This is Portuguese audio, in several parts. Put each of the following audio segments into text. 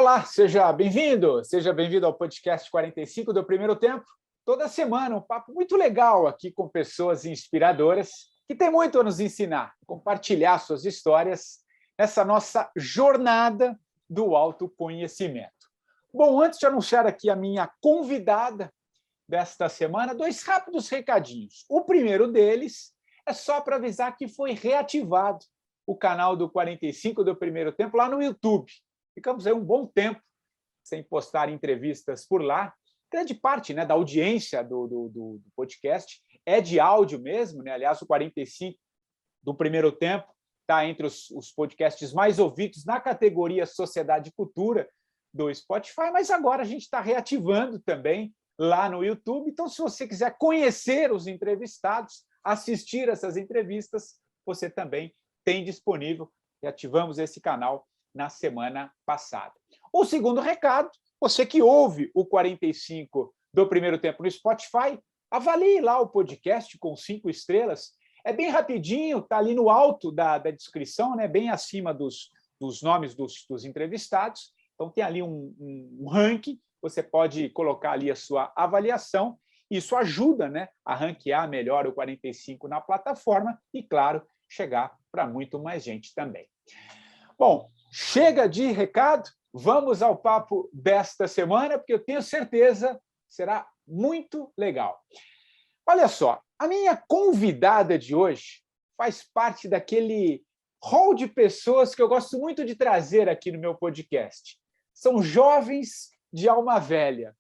Olá, seja bem-vindo ao podcast 45 do Primeiro Tempo. Toda semana um papo muito legal aqui com pessoas inspiradoras que têm muito a nos ensinar, compartilhar suas histórias nessa nossa jornada do autoconhecimento. Bom, antes de anunciar aqui a minha convidada desta semana, dois rápidos recadinhos. O primeiro deles é só para avisar que foi reativado o canal do 45 do Primeiro Tempo lá no YouTube. Ficamos aí um bom tempo sem postar entrevistas por lá. Grande parte, da audiência do podcast é de áudio mesmo, né? Aliás, o 45 do Primeiro Tempo está entre os podcasts mais ouvidos na categoria Sociedade e Cultura do Spotify, mas agora a gente está reativando também lá no YouTube. Então, se você quiser conhecer os entrevistados, assistir essas entrevistas, você também tem disponível. Reativamos esse canal na semana passada. O segundo recado, você que ouve o 45 do Primeiro Tempo no Spotify, avalie lá o podcast com 5 estrelas. É bem rapidinho, está ali no alto da descrição, né? Bem acima dos nomes dos entrevistados. Então, tem ali um ranking, você pode colocar ali a sua avaliação. Isso ajuda, a ranquear melhor o 45 na plataforma e, claro, chegar para muito mais gente também. Bom, chega de recado, vamos ao papo desta semana, porque eu tenho certeza que será muito legal. Olha só, a minha convidada de hoje faz parte daquele hall de pessoas que eu gosto muito de trazer aqui no meu podcast. São jovens de alma velha.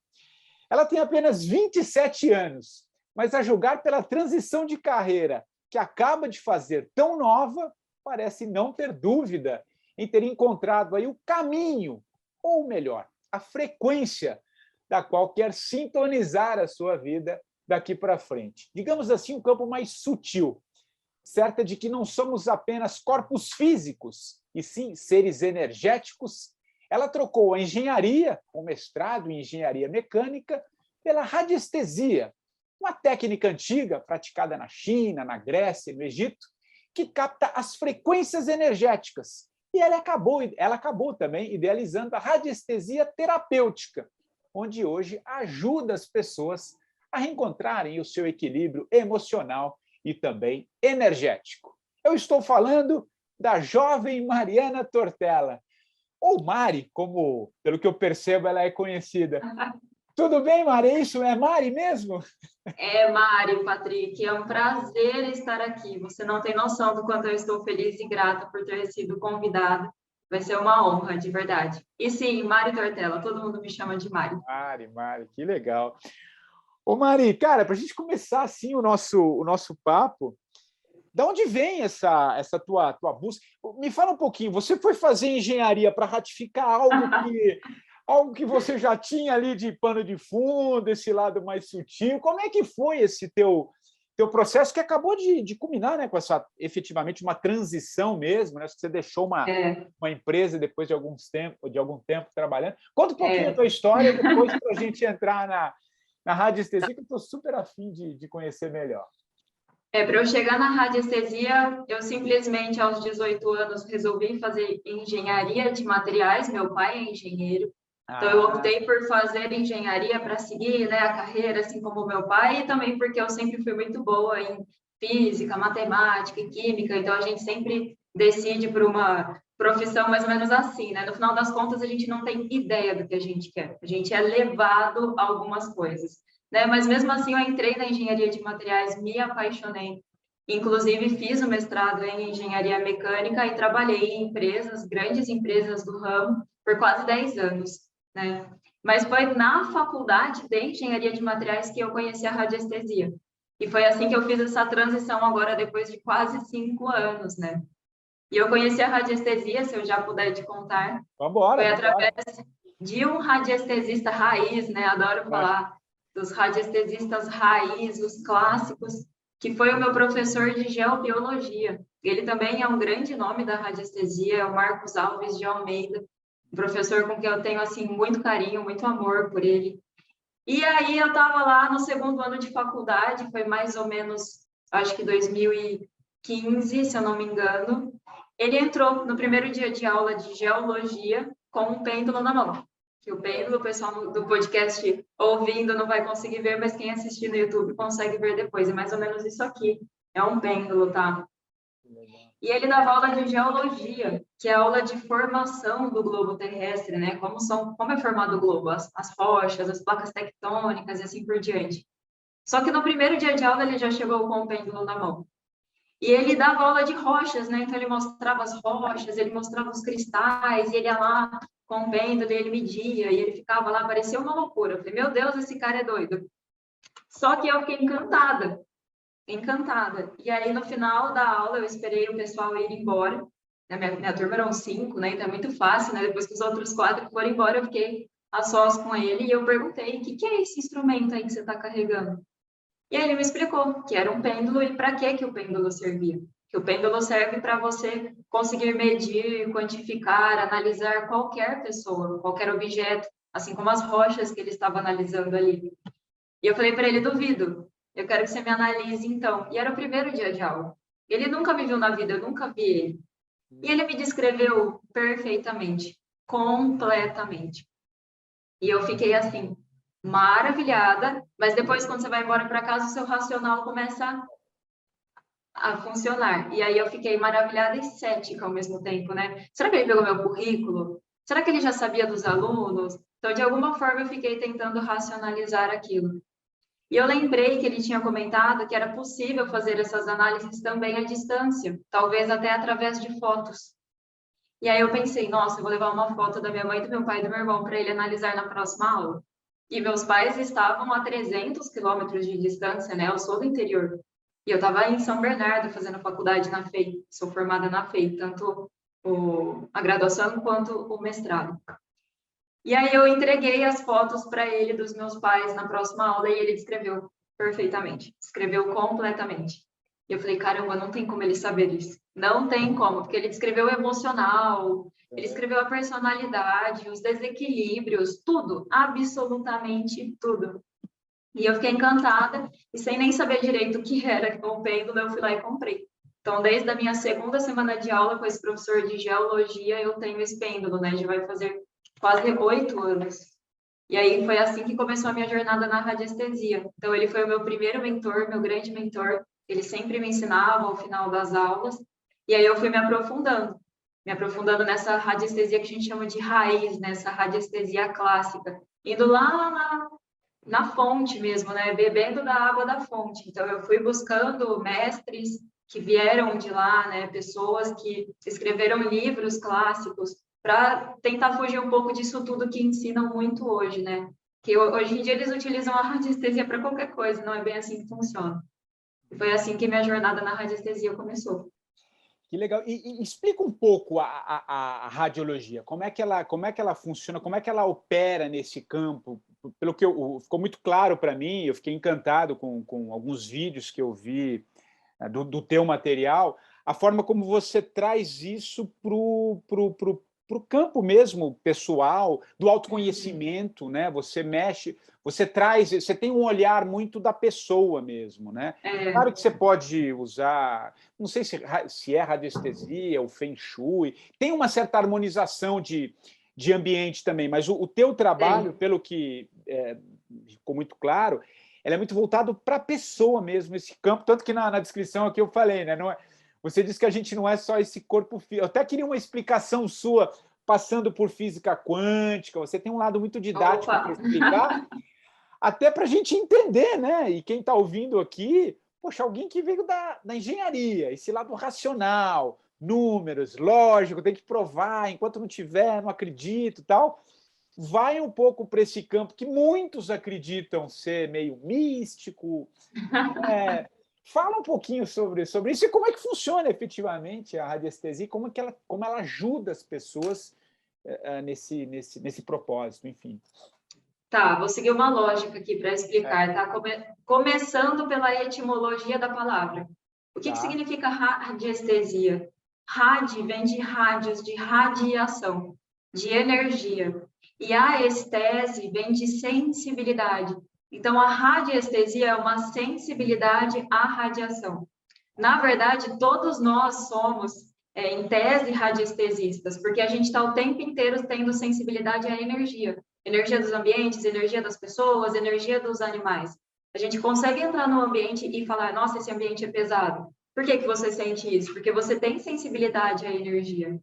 Ela tem apenas 27 anos, mas a julgar pela transição de carreira que acaba de fazer tão nova, parece não ter dúvida em ter encontrado aí o caminho, ou melhor, a frequência da qual quer sintonizar a sua vida daqui para frente. Digamos assim, um campo mais sutil, certa de que não somos apenas corpos físicos, e sim seres energéticos. Ela trocou a engenharia, o mestrado em engenharia mecânica, pela radiestesia, uma técnica antiga praticada na China, na Grécia e no Egito, que capta as frequências energéticas. E ela acabou também idealizando a radiestesia terapêutica, onde hoje ajuda as pessoas a reencontrarem o seu equilíbrio emocional e também energético. Eu estou falando da jovem Mariana Tortella, ou Mari, como, pelo que eu percebo, ela é conhecida. Tudo bem, Mari? Isso é Mari mesmo? É, Mari, Patrick, é um prazer estar aqui. Você não tem noção do quanto eu estou feliz e grata por ter sido convidada. Vai ser uma honra, de verdade. E sim, Mari Tortella, todo mundo me chama de Mari. Mari, que legal. Ô, Mari, cara, para a gente começar assim o nosso papo, de onde vem essa tua busca? Me fala um pouquinho, você foi fazer engenharia para ratificar algo que você já tinha ali de pano de fundo, esse lado mais sutil? Como é que foi esse teu processo que acabou de culminar, com essa efetivamente uma transição mesmo, né? Você deixou uma empresa depois de algum tempo trabalhando. Conta um pouquinho a tua história depois para a gente entrar na radiestesia, que eu estou super afim de conhecer melhor. Para eu chegar na radiestesia, eu simplesmente, aos 18 anos, resolvi fazer engenharia de materiais. Meu pai é engenheiro, então eu optei por fazer engenharia para seguir, a carreira, assim como meu pai, e também porque eu sempre fui muito boa em física, matemática e química, então a gente sempre decide por uma profissão mais ou menos assim, No final das contas, a gente não tem ideia do que a gente quer, a gente é levado a algumas coisas. Mas mesmo assim eu entrei na engenharia de materiais, me apaixonei. Inclusive fiz o mestrado em engenharia mecânica e trabalhei em empresas, grandes empresas do ramo, por quase 10 anos, Mas foi na faculdade de engenharia de materiais que eu conheci a radiestesia. E foi assim que eu fiz essa transição agora, depois de quase 5 anos, E eu conheci a radiestesia, se eu já puder te contar. Foi através de um radiestesista raiz, Adoro falar dos radiestesistas raiz, os clássicos, que foi o meu professor de geobiologia. Ele também é um grande nome da radiestesia, é o Marcos Alves de Almeida, um professor com quem eu tenho assim muito carinho, muito amor por ele. E aí eu estava lá no segundo ano de faculdade, foi mais ou menos, acho que 2015, se eu não me engano. Ele entrou no primeiro dia de aula de geologia com um pêndulo na mão. Que o pêndulo, o pessoal do podcast ouvindo não vai conseguir ver, mas quem assistir no YouTube consegue ver depois. É mais ou menos isso aqui. É um pêndulo, tá? E ele dava aula de geologia, que é a aula de formação do globo terrestre, né? Como é formado o globo, as rochas, as placas tectônicas e assim por diante. Só que no primeiro dia de aula ele já chegou com o pêndulo na mão. E ele dava aula de rochas, né? Então ele mostrava as rochas, ele mostrava os cristais, e ele ia lá com o pêndulo, e ele media, e ele ficava lá, parecia uma loucura. Eu falei, meu Deus, esse cara é doido. Só que eu fiquei encantada. E aí, no final da aula, eu esperei o pessoal ir embora. Minha turma eram 5, né? Então é muito fácil, né? Depois que os outros 4 foram embora, eu fiquei a sós com ele e eu perguntei, o que é esse instrumento aí que você está carregando? E aí ele me explicou que era um pêndulo e para que o pêndulo servia. Que o pêndulo serve para você conseguir medir, quantificar, analisar qualquer pessoa, qualquer objeto, assim como as rochas que ele estava analisando ali. E eu falei para ele, duvido, eu quero que você me analise então. E era o primeiro dia de aula. Ele nunca me viu na vida, eu nunca vi ele. E ele me descreveu perfeitamente, completamente. E eu fiquei assim, maravilhada, mas depois, quando você vai embora para casa, o seu racional começa a funcionar. E aí eu fiquei maravilhada e cética ao mesmo tempo, né? Será que ele pegou meu currículo? Será que ele já sabia dos alunos? Então, de alguma forma, eu fiquei tentando racionalizar aquilo. E eu lembrei que ele tinha comentado que era possível fazer essas análises também à distância, talvez até através de fotos. E aí eu pensei, nossa, eu vou levar uma foto da minha mãe, do meu pai e do meu irmão para ele analisar na próxima aula. E meus pais estavam a 300 quilômetros de distância, né? Eu sou do interior. E eu estava em São Bernardo fazendo faculdade na FEI. Sou formada na FEI, tanto a graduação quanto o mestrado. E aí eu entreguei as fotos para ele dos meus pais na próxima aula e ele descreveu perfeitamente. Descreveu completamente. E eu falei, caramba, não tem como ele saber isso. Não tem como, porque ele descreveu o emocional, ele escreveu a personalidade, os desequilíbrios, tudo, absolutamente tudo. E eu fiquei encantada e sem nem saber direito o que era o pêndulo, eu fui lá e comprei. Então, desde a minha segunda semana de aula com esse professor de geologia, eu tenho esse pêndulo, né? Já vai fazer quase 8 anos. E aí foi assim que começou a minha jornada na radiestesia. Então, ele foi o meu primeiro mentor, meu grande mentor. Ele sempre me ensinava ao final das aulas. E aí eu fui me aprofundando nessa radiestesia que a gente chama de raiz, nessa radiestesia clássica. Indo lá na fonte mesmo, né? Bebendo da água da fonte. Então, eu fui buscando mestres que vieram de lá, né? Pessoas que escreveram livros clássicos para tentar fugir um pouco disso tudo que ensinam muito hoje, né? Que hoje em dia eles utilizam a radiestesia para qualquer coisa, não é bem assim que funciona. E foi assim que minha jornada na radiestesia começou. Que legal. E explica um pouco a radiologia, como é que ela funciona, como é que ela opera nesse campo. Pelo que ficou muito claro para mim, eu fiquei encantado com alguns vídeos que eu vi do teu material, a forma como você traz isso para o campo mesmo pessoal, do autoconhecimento, né? Você mexe, você tem um olhar muito da pessoa mesmo, né? Claro que você pode usar, não sei se é radiestesia ou Feng Shui, tem uma certa harmonização de ambiente também, mas o teu trabalho, pelo que ficou muito claro, ela é muito voltado para a pessoa mesmo, esse campo, tanto que na descrição aqui eu falei, né? Não é, você disse que a gente não é só esse corpo físico. Eu até queria uma explicação sua, passando por física quântica, você tem um lado muito didático para explicar, até para a gente entender, né? E quem está ouvindo aqui, poxa, alguém que veio da engenharia, esse lado racional, números, lógico, tem que provar, enquanto não tiver, não acredito e tal. Vai um pouco para esse campo que muitos acreditam ser meio místico. Fala um pouquinho sobre isso e como é que funciona efetivamente a radiestesia, como ela ajuda as pessoas nesse propósito, enfim. Tá, vou seguir uma lógica aqui para explicar, tá? Começando pela etimologia da palavra. O que significa radiestesia? Radi vem de rádios, de radiação, de energia. E a estese vem de sensibilidade. Então, a radiestesia é uma sensibilidade à radiação. Na verdade, todos nós somos em tese, radiestesistas, porque a gente está o tempo inteiro tendo sensibilidade à energia. Energia dos ambientes, energia das pessoas, energia dos animais. A gente consegue entrar no ambiente e falar, nossa, esse ambiente é pesado. Por que que você sente isso? Porque você tem sensibilidade à energia.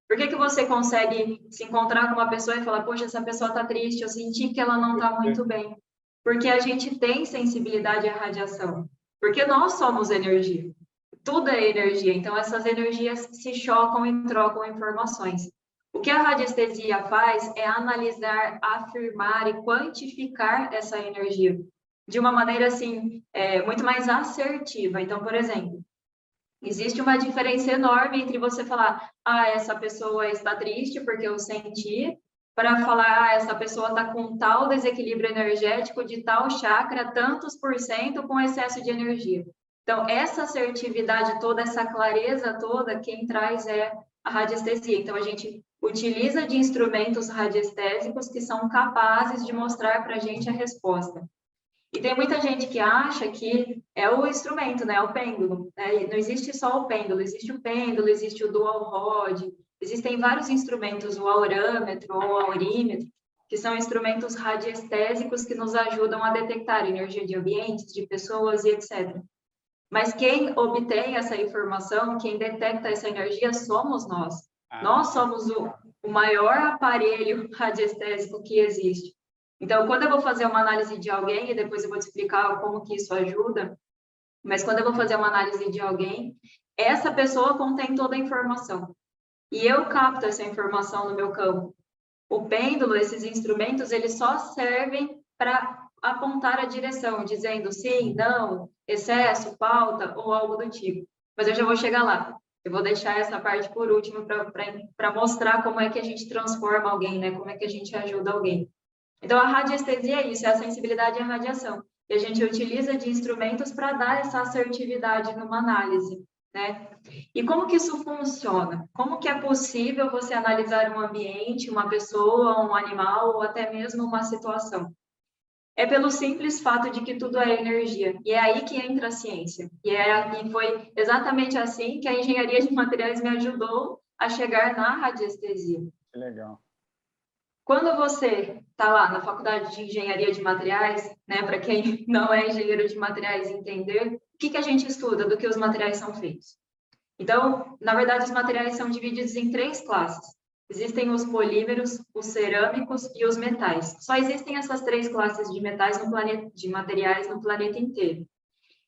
Por que que você consegue se encontrar com uma pessoa e falar, poxa, essa pessoa está triste, eu senti que ela não está muito bem? Porque a gente tem sensibilidade à radiação. Porque nós somos energia. Tudo é energia. Então, essas energias se chocam e trocam informações. O que a radiestesia faz é analisar, afirmar e quantificar essa energia de uma maneira, assim, muito mais assertiva. Então, por exemplo, existe uma diferença enorme entre você falar, essa pessoa está triste porque eu senti, para falar, essa pessoa está com tal desequilíbrio energético de tal chakra, tantos por cento com excesso de energia. Então, essa assertividade toda, essa clareza toda, quem traz é a radiestesia. Então, a gente utiliza de instrumentos radiestésicos que são capazes de mostrar para a gente a resposta. E tem muita gente que acha que é o instrumento, né? O pêndulo. Né? Não existe só o pêndulo, existe o pêndulo, existe o dual rod, existem vários instrumentos, o aurâmetro ou o aurímetro, que são instrumentos radiestésicos que nos ajudam a detectar energia de ambientes, de pessoas e etc. Mas quem obtém essa informação, quem detecta essa energia, somos nós. Nós somos o maior aparelho radiestésico que existe. Então, quando eu vou fazer uma análise de alguém, e depois eu vou te explicar como que isso ajuda, mas quando eu vou fazer uma análise de alguém, essa pessoa contém toda a informação. E eu capto essa informação no meu campo. O pêndulo, esses instrumentos, eles só servem para apontar a direção, dizendo sim, não, excesso, falta ou algo do tipo. Mas eu já vou chegar lá. Eu vou deixar essa parte por último para mostrar como é que a gente transforma alguém, né? Como é que a gente ajuda alguém. Então, a radiestesia é isso, é a sensibilidade à radiação. E a gente utiliza de instrumentos para dar essa assertividade numa análise, né? E como que isso funciona? Como que é possível você analisar um ambiente, uma pessoa, um animal ou até mesmo uma situação? É pelo simples fato de que tudo é energia. E é aí que entra a ciência. E foi exatamente assim que a engenharia de materiais me ajudou a chegar na radiestesia. Que legal. Quando você está lá na faculdade de engenharia de materiais, né, para quem não é engenheiro de materiais entender, o que a gente estuda do que os materiais são feitos? Então, na verdade, os materiais são divididos em 3 classes. Existem os polímeros, os cerâmicos e os metais. Só existem essas 3 classes de metais no planeta, de materiais no planeta inteiro.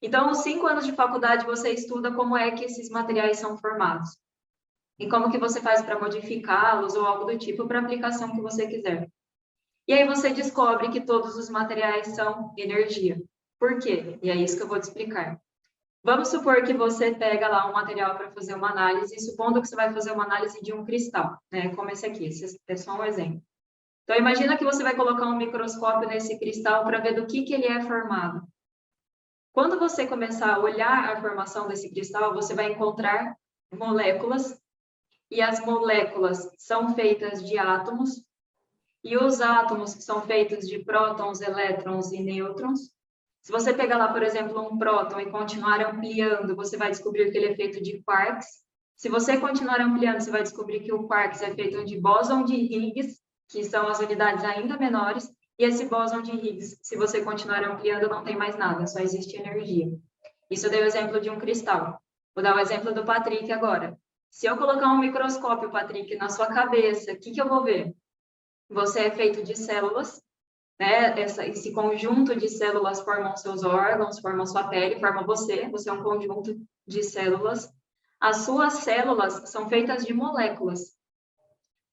Então, os 5 anos de faculdade você estuda como é que esses materiais são formados. E como que você faz para modificá-los ou algo do tipo para a aplicação que você quiser. E aí você descobre que todos os materiais são energia. Por quê? E é isso que eu vou te explicar. Vamos supor que você pega lá um material para fazer uma análise, supondo que você vai fazer uma análise de um cristal, né? Como esse aqui, esse é só um exemplo. Então, imagina que você vai colocar um microscópio nesse cristal para ver do que ele é formado. Quando você começar a olhar a formação desse cristal, você vai encontrar moléculas, e as moléculas são feitas de átomos, e os átomos são feitos de prótons, elétrons e nêutrons. Se você pegar lá, por exemplo, um próton e continuar ampliando, você vai descobrir que ele é feito de quarks. Se você continuar ampliando, você vai descobrir que o quarks é feito de bóson de Higgs, que são as unidades ainda menores, e esse bóson de Higgs, se você continuar ampliando, não tem mais nada, só existe energia. Isso eu dei o exemplo de um cristal. Vou dar o exemplo do Patrick agora. Se eu colocar um microscópio, Patrick, na sua cabeça, o que eu vou ver? Você é feito de células, né? Esse conjunto de células formam seus órgãos, formam sua pele, forma você. Você é um conjunto de células. As suas células são feitas de moléculas.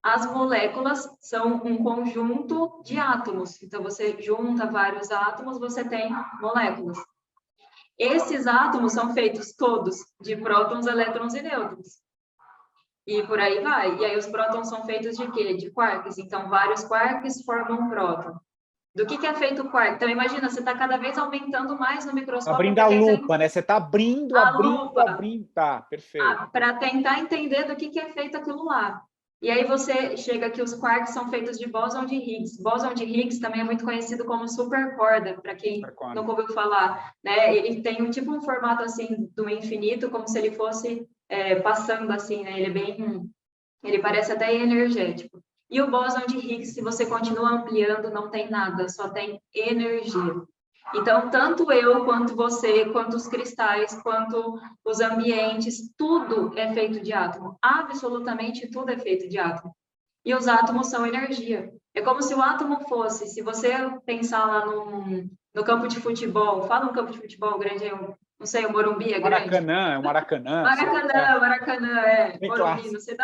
As moléculas são um conjunto de átomos. Então, você junta vários átomos, você tem moléculas. Esses átomos são feitos todos de prótons, elétrons e nêutrons. E por aí vai. E aí os prótons são feitos de quê? De quarks. Então, vários quarks formam um próton. Do que é feito o quark? Então, imagina, você está cada vez aumentando mais no microscópio. Abrindo a lupa, né? Você está abrindo. Tá, perfeito. Para tentar entender do que é feito aquilo lá. E aí você chega que os quarks são feitos de bóson de Higgs. Bóson de Higgs também é muito conhecido como supercorda, para quem nunca ouviu falar. Né? Ele tem um formato assim do infinito, como se ele fosse passando assim, né? Ele parece até energético. E o bóson de Higgs, se você continua ampliando, não tem nada, só tem energia. Então, tanto eu, quanto você, quanto os cristais, quanto os ambientes, tudo é feito de átomo. Absolutamente tudo é feito de átomo. E os átomos são energia. É como se o átomo fosse, se você pensar lá no campo de futebol, fala um campo de futebol grande, não sei, o Morumbi é grande? Maracanã, é o Maracanã. Maracanã, Bem Morumbi, clássico. não sei.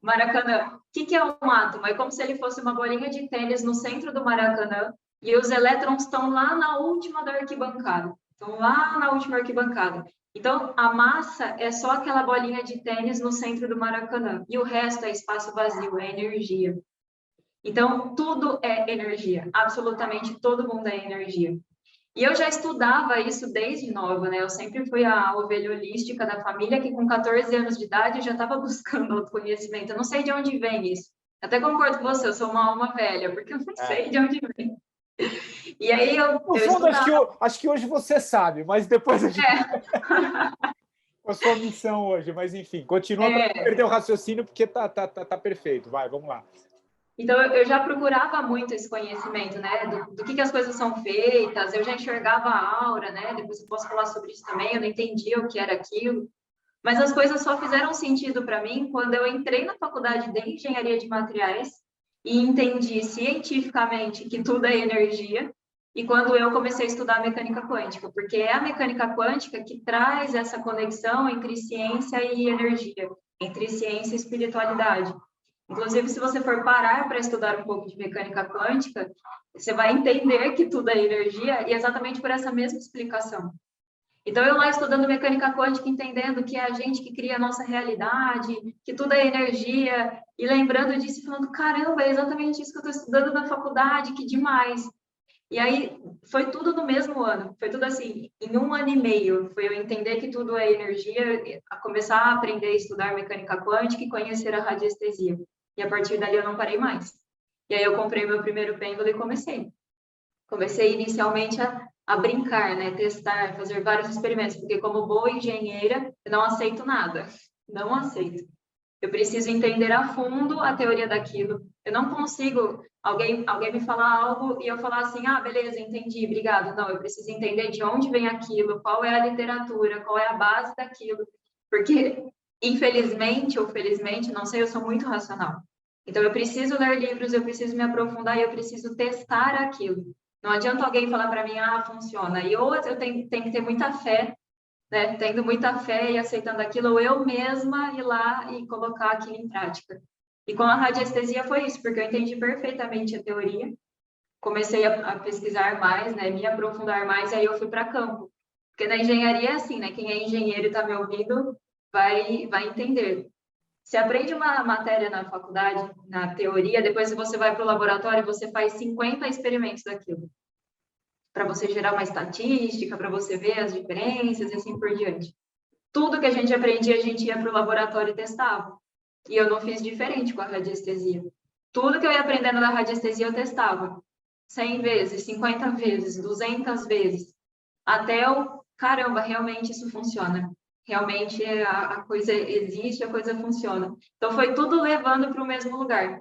Maracanã. O que é um átomo? É como se ele fosse uma bolinha de tênis no centro do Maracanã e os elétrons estão lá na última da arquibancada. Estão lá na última arquibancada. Então, a massa é só aquela bolinha de tênis no centro do Maracanã. E o resto é espaço vazio, é energia. Então, tudo é energia. Absolutamente todo mundo é energia. E eu já estudava isso desde nova, né? Eu sempre fui a ovelha holística da família que com 14 anos de idade já estava buscando autoconhecimento. Eu não sei de onde vem isso. Até concordo com você, eu sou uma alma velha, porque eu não sei de onde vem. E aí No eu fundo, estudava. acho que hoje você sabe, mas depois a gente... a sua missão hoje, mas enfim, continua para não perder o raciocínio, porque tá perfeito. Vai, vamos lá. Então, eu já procurava muito esse conhecimento, né? Do que as coisas são feitas, eu já enxergava a aura, né? Depois eu posso falar sobre isso também, eu não entendia o que era aquilo. Mas as coisas só fizeram sentido para mim quando eu entrei na faculdade de engenharia de materiais e entendi cientificamente que tudo é energia, e quando eu comecei a estudar mecânica quântica, porque é a mecânica quântica que traz essa conexão entre ciência e energia, entre ciência e espiritualidade. Inclusive, se você for parar para estudar um pouco de mecânica quântica, você vai entender que tudo é energia e exatamente por essa mesma explicação. Então, eu lá estudando mecânica quântica, entendendo que é a gente que cria a nossa realidade, que tudo é energia, e lembrando disso e falando, caramba, é exatamente isso que eu estou estudando na faculdade, que demais. E aí, foi tudo no mesmo ano, foi tudo assim, em 1 ano e meio, foi eu entender que tudo é energia, a começar a aprender a estudar mecânica quântica e conhecer a radiestesia. E a partir dali eu não parei mais. E aí eu comprei meu primeiro pêndulo e comecei. Comecei inicialmente a brincar, né? Testar, fazer vários experimentos, porque como boa engenheira, eu não aceito nada. Não aceito. Eu preciso entender a fundo a teoria daquilo. Eu não consigo alguém me falar algo e eu falar assim, ah, beleza, entendi, obrigado. Não, eu preciso entender de onde vem aquilo, qual é a literatura, qual é a base daquilo. Porque, infelizmente ou felizmente, não sei, eu sou muito racional. Então, eu preciso ler livros, eu preciso me aprofundar e eu preciso testar aquilo. Não adianta alguém falar para mim, ah, funciona. E ou eu tenho que ter muita fé, né? Tendo muita fé e aceitando aquilo, ou eu mesma ir lá e colocar aquilo em prática. E com a radiestesia foi isso, porque eu entendi perfeitamente a teoria, comecei a pesquisar mais, né? Me aprofundar mais, e aí eu fui para campo. Porque na engenharia é assim, né? Quem é engenheiro e está me ouvindo vai entender. Você aprende uma matéria na faculdade, na teoria, depois você vai para o laboratório e você faz 50 experimentos daquilo. Para você gerar uma estatística, para você ver as diferenças e assim por diante. Tudo que a gente aprendia, a gente ia para o laboratório e testava. E eu não fiz diferente com a radiestesia. Tudo que eu ia aprendendo da radiestesia, eu testava. 100 vezes, 50 vezes, 200 vezes. Até o, caramba, realmente isso funciona. Realmente a coisa existe, a coisa funciona. Então, foi tudo levando para o mesmo lugar.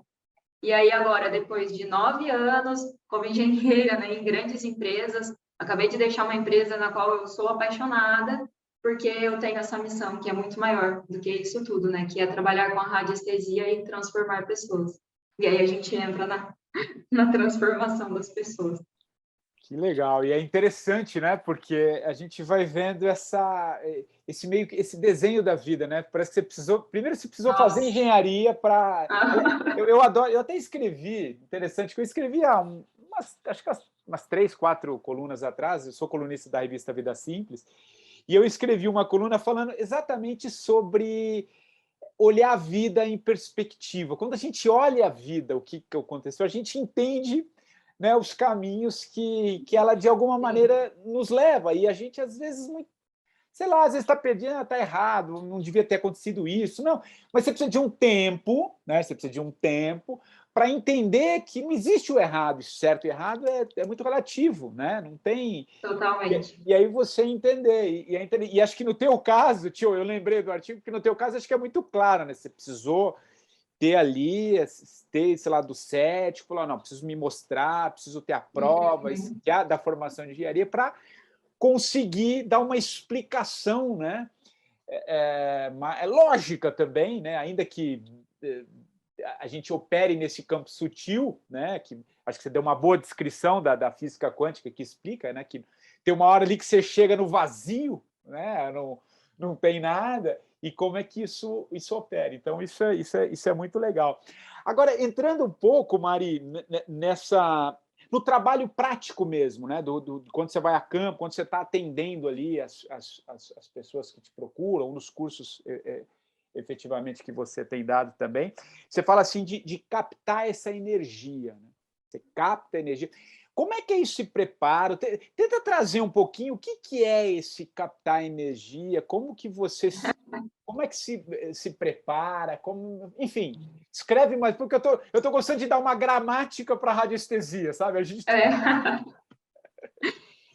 E aí, agora, depois de 9 anos como engenheira, né, em grandes empresas, acabei de deixar uma empresa na qual eu sou apaixonada, porque eu tenho essa missão que é muito maior do que isso tudo, né? Que é trabalhar com a radiestesia e transformar pessoas. E aí a gente entra na transformação das pessoas. Que legal. E é interessante, né? Porque a gente vai vendo esse desenho da vida, né? Parece que você precisou. Primeiro você precisou fazer Nossa. engenharia para. Eu adoro, eu até escrevi, interessante, que eu escrevi há acho que umas 3, 4 colunas atrás, eu sou colunista da revista Vida Simples, e eu escrevi uma coluna falando exatamente sobre olhar a vida em perspectiva. Quando a gente olha a vida, o que aconteceu, a gente entende, né, os caminhos que ela, de alguma maneira, nos leva. E a gente, às vezes, sei lá, às vezes está perdendo, está errado, não devia ter acontecido isso. Não, mas você precisa de um tempo, né? Você precisa de um tempo para entender que não existe o errado, certo e errado é muito relativo, né? Não tem... Totalmente. E aí você entender, e acho que no teu caso, tio, eu lembrei do artigo, que no teu caso acho que é muito claro, né? Você precisou ter ali, ter, sei lá, do cético, falar, não, preciso me mostrar, preciso ter a prova da formação de engenharia para conseguir dar uma explicação, né? É lógica também, né? Ainda que a gente opere nesse campo sutil, né? Que acho que você deu uma boa descrição da física quântica que explica, né? Que tem uma hora ali que você chega no vazio, né? Não tem nada, e como é que isso opera. Então, isso é muito legal. Agora, entrando um pouco, Mari, no trabalho prático mesmo, né? Quando você vai a campo, quando você está atendendo ali as pessoas que te procuram, nos cursos efetivamente que você tem dado também, você fala assim de captar essa energia, né? Você capta a energia. Como é que é esse preparo? Tenta trazer um pouquinho o que é esse captar energia, como é que se prepara, enfim, escreve mais, porque eu tô gostando de dar uma gramática para a radiestesia, sabe? A gente...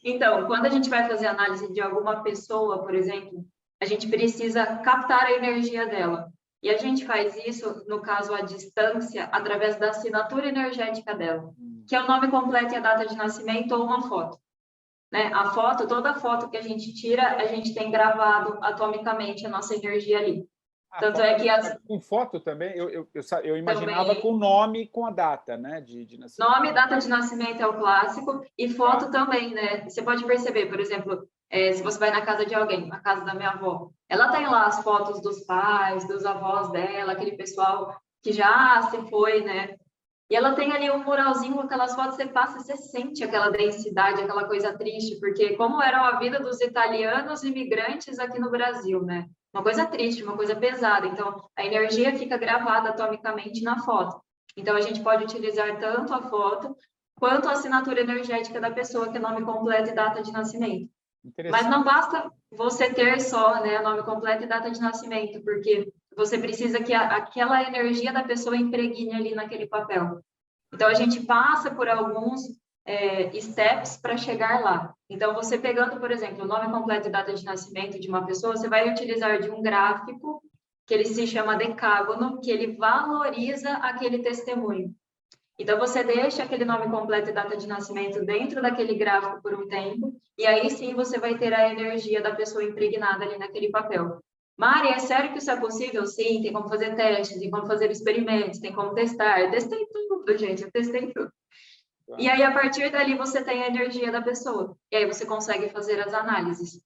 Então, quando a gente vai fazer análise de alguma pessoa, por exemplo, a gente precisa captar a energia dela. E a gente faz isso, no caso, à distância, através da assinatura energética dela, que é o nome completo e a data de nascimento ou uma foto. Né? A foto, toda foto que a gente tira, a gente tem gravado atomicamente a nossa energia ali. Tanto é que com foto também, eu imaginava também, com o nome e com a data, né, de nascimento. nome e data de nascimento é o clássico, e foto também, né? Você pode perceber, por exemplo, se você vai na casa de alguém, na casa da minha avó, ela tem lá as fotos dos pais, dos avós dela, aquele pessoal que já se foi, né? E ela tem ali um muralzinho com aquelas fotos, você passa, você sente aquela densidade, aquela coisa triste, porque como era a vida dos italianos imigrantes aqui no Brasil, né? Uma coisa triste, uma coisa pesada. Então, a energia fica gravada atomicamente na foto. Então, a gente pode utilizar tanto a foto quanto a assinatura energética da pessoa, que é nome completo e data de nascimento. Mas não basta você ter só, né, nome completo e data de nascimento, porque você precisa que aquela energia da pessoa impregne ali naquele papel. Então, a gente passa por alguns steps para chegar lá. Então, você pegando, por exemplo, o nome completo e data de nascimento de uma pessoa, você vai utilizar de um gráfico que ele se chama decágono, que ele valoriza aquele testemunho. Então, você deixa aquele nome completo e data de nascimento dentro daquele gráfico por um tempo, e aí sim você vai ter a energia da pessoa impregnada ali naquele papel. Mari, é sério que isso é possível? Sim, tem como fazer testes, tem como fazer experimentos, tem como testar. Eu testei tudo, gente, eu testei tudo. E aí, a partir dali, você tem a energia da pessoa. E aí, você consegue fazer as análises. O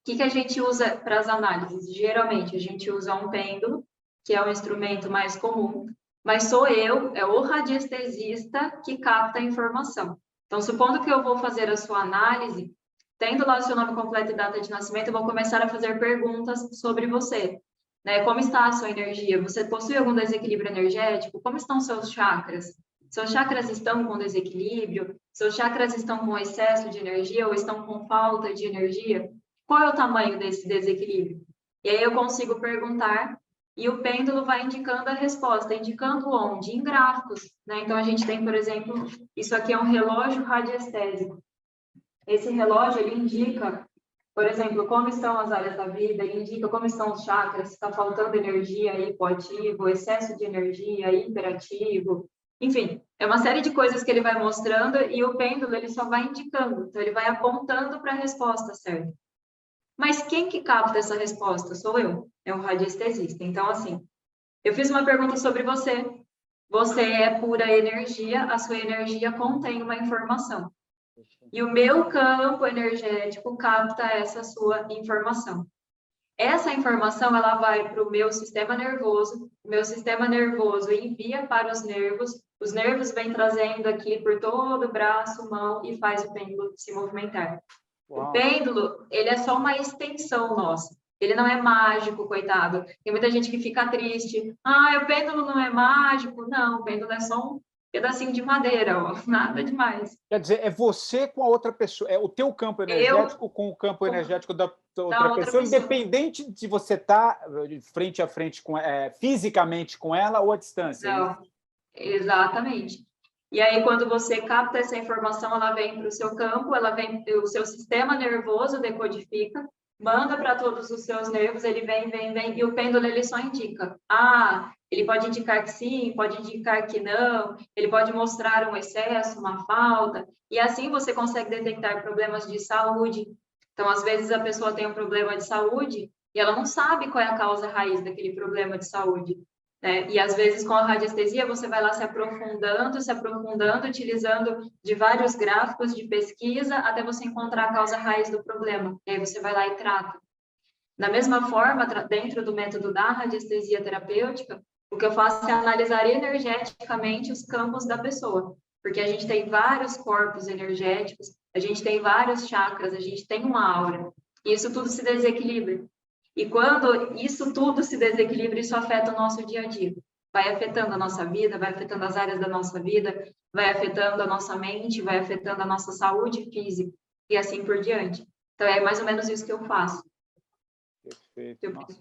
que a gente usa para as análises? Geralmente, a gente usa um pêndulo, que é o instrumento mais comum, mas sou eu, é o radiestesista que capta a informação. Então, supondo que eu vou fazer a sua análise, tendo lá o seu nome completo e data de nascimento, eu vou começar a fazer perguntas sobre você. Né? Como está a sua energia? Você possui algum desequilíbrio energético? Como estão seus chakras? Seus chakras estão com desequilíbrio? Seus chakras estão com excesso de energia ou estão com falta de energia? Qual é o tamanho desse desequilíbrio? E aí eu consigo perguntar e o pêndulo vai indicando a resposta, indicando onde? Em gráficos, né? Então, a gente tem, por exemplo, isso aqui é um relógio radiestésico. Esse relógio, ele indica, por exemplo, como estão as áreas da vida, ele indica como estão os chakras, se está faltando energia, hipoativo, excesso de energia, hiperativo, enfim, é uma série de coisas que ele vai mostrando e o pêndulo, ele só vai indicando, então ele vai apontando para a resposta certa. Mas quem que capta essa resposta? Sou eu, é um radiestesista. Então, assim, eu fiz uma pergunta sobre você. Você é pura energia, a sua energia contém uma informação. E o meu campo energético capta essa sua informação. Essa informação, ela vai para o meu sistema nervoso, o meu sistema nervoso envia para os nervos vêm trazendo aqui por todo o braço, mão e faz o pêndulo se movimentar. Uau. O pêndulo, ele é só uma extensão nossa. Ele não é mágico, coitado. Tem muita gente que fica triste. Ah, o pêndulo não é mágico. Não, o pêndulo é só um pedacinho de madeira, ó. Nada demais. Quer dizer, é você com a outra pessoa, é o teu campo energético com o campo energético da outra pessoa, independente de você estar frente a frente fisicamente com ela ou à distância. Não. Exatamente. E aí, quando você capta essa informação, ela vem para o seu campo, o seu sistema nervoso decodifica, manda para todos os seus nervos, ele vem, e o pêndulo ele só indica. Ah, ele pode indicar que sim, pode indicar que não, ele pode mostrar um excesso, uma falta, e assim você consegue detectar problemas de saúde. Então, às vezes, a pessoa tem um problema de saúde e ela não sabe qual é a causa raiz daquele problema de saúde. Né? E às vezes com a radiestesia você vai lá se aprofundando, utilizando de vários gráficos de pesquisa até você encontrar a causa raiz do problema. E aí você vai lá e trata. Da mesma forma, dentro do método da radiestesia terapêutica, o que eu faço é analisar energeticamente os campos da pessoa, porque a gente tem vários corpos energéticos, a gente tem vários chakras, a gente tem uma aura, e isso tudo se desequilibra. E quando isso tudo se desequilibra, isso afeta o nosso dia a dia. Vai afetando a nossa vida, vai afetando as áreas da nossa vida, vai afetando a nossa mente, vai afetando a nossa saúde física e assim por diante. Então, é mais ou menos isso que eu faço. Perfeito. Nossa,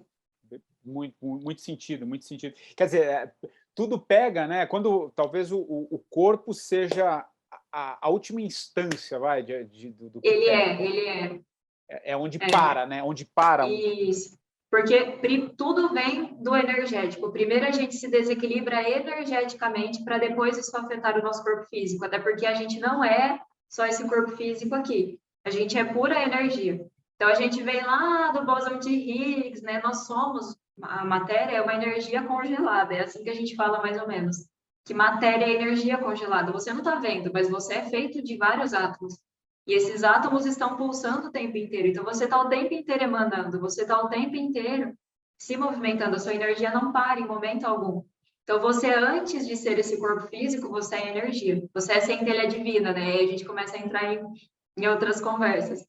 muito sentido, muito sentido. Quer dizer, tudo pega, né? Quando talvez o corpo seja a última instância, vai, do que Ele pega. é. É onde para, né? Onde para. Isso. Porque tudo vem do energético. Primeiro a gente se desequilibra energeticamente para depois isso afetar o nosso corpo físico. Até porque a gente não é só esse corpo físico aqui. A gente é pura energia. Então a gente vem lá do bóson de Higgs, né? Nós somos, a matéria é uma energia congelada. É assim que a gente fala mais ou menos. Que matéria é energia congelada. Você não está vendo, mas você é feito de vários átomos. E esses átomos estão pulsando o tempo inteiro. Então, você está o tempo inteiro emanando, você está o tempo inteiro se movimentando. A sua energia não para em momento algum. Então, você, antes de ser esse corpo físico, você é energia. Você é centelha divina, né? E aí a gente começa a entrar em outras conversas.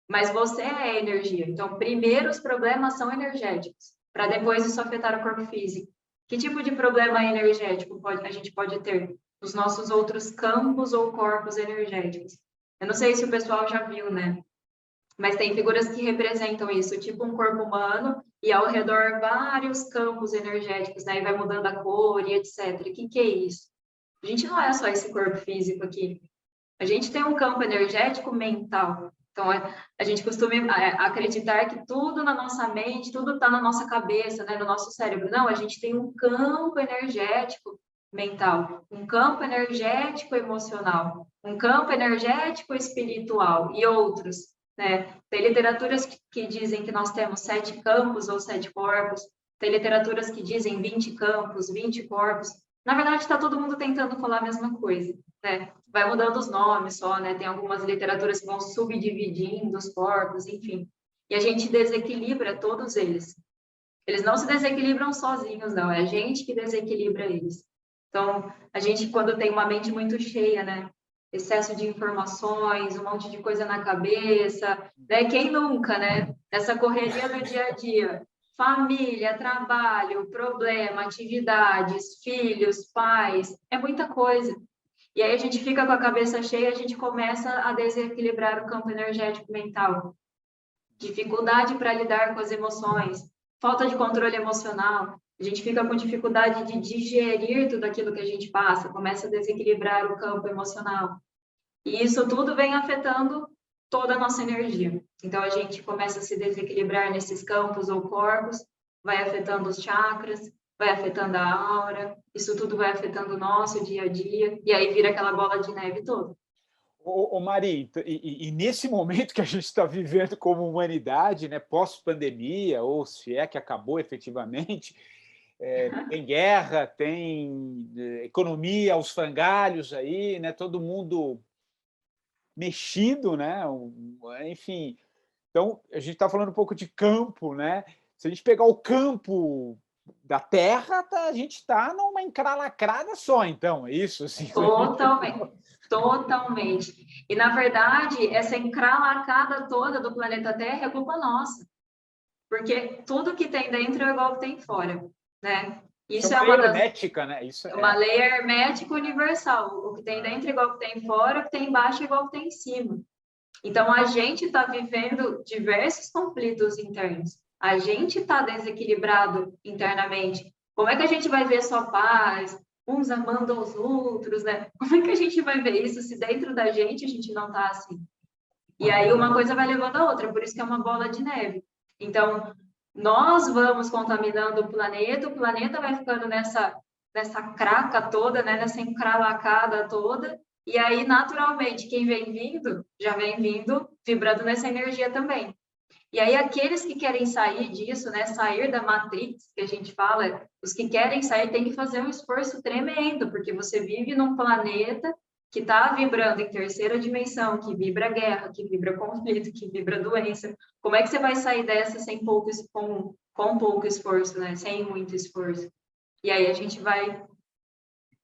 Mas você é energia. Então, primeiro os problemas são energéticos, para depois isso afetar o corpo físico. Que tipo de problema energético a gente pode ter nos nossos outros campos ou corpos energéticos? Eu não sei se o pessoal já viu, né? Mas tem figuras que representam isso, tipo um corpo humano e ao redor vários campos energéticos, né? E vai mudando a cor e etc. O que é isso? A gente não é só esse corpo físico aqui. A gente tem um campo energético mental. Então, a gente costuma acreditar que tudo na nossa mente, tudo está na nossa cabeça, né? No nosso cérebro. Não, a gente tem um campo energético mental, um campo energético emocional, um campo energético espiritual e outros, né? Tem literaturas que dizem que nós temos 7 campos ou 7 corpos, tem literaturas que dizem 20 campos, 20 corpos. Na verdade, está todo mundo tentando falar a mesma coisa, né? Vai mudando os nomes só, né? Tem algumas literaturas que vão subdividindo os corpos, enfim. E a gente desequilibra todos eles. Eles não se desequilibram sozinhos, não. É a gente que desequilibra eles. Então, a gente, quando tem uma mente muito cheia, né? Excesso de informações, um monte de coisa na cabeça, né? Quem nunca, né? Essa correria do dia a dia. Família, trabalho, problema, atividades, filhos, pais, é muita coisa. E aí a gente fica com a cabeça cheia, a gente começa a desequilibrar o campo energético mental. Dificuldade para lidar com as emoções, falta de controle emocional, a gente fica com dificuldade de digerir tudo aquilo que a gente passa, começa a desequilibrar o campo emocional. E isso tudo vem afetando toda a nossa energia. Então, a gente começa a se desequilibrar nesses campos ou corpos, vai afetando os chakras, vai afetando a aura, isso tudo vai afetando o nosso dia a dia, e aí vira aquela bola de neve toda. Ô Mari, e nesse momento que a gente está vivendo como humanidade, né, pós-pandemia, ou se é que acabou efetivamente, tem guerra, tem economia aos frangalhos aí, né, todo mundo mexido, né, enfim. Então, a gente está falando um pouco de campo, né? Se a gente pegar o campo da Terra, a gente está numa encralacrada só, então, é isso? Assim, Totalmente, totalmente. E, na verdade, essa encralacada toda do planeta Terra é culpa nossa. Porque tudo que tem dentro é igual que tem fora, né? Isso Isso é é uma lei uma das... hermética, né? Isso uma lei hermética universal. O que tem dentro é igual que tem fora, o que tem embaixo é igual que tem em cima. Então, a gente está vivendo diversos conflitos internos. A gente está desequilibrado internamente. Como é que a gente vai ver só paz, uns amando aos outros, né? Como é que a gente vai ver isso se dentro da gente a gente não tá assim? E aí uma coisa vai levando a outra, por isso que é uma bola de neve. Então, nós vamos contaminando o planeta vai ficando nessa craca toda, né? Nessa encralacada toda, e aí, naturalmente, quem vem vindo, já vem vindo vibrando nessa energia também. E aí, aqueles que querem sair disso, né? Sair da Matrix, que a gente fala, os que querem sair têm que fazer um esforço tremendo, porque você vive num planeta que está vibrando em terceira dimensão, que vibra guerra, que vibra conflito, que vibra doença. Como é que você vai sair dessa sem com pouco esforço, né? Sem muito esforço? E aí a gente vai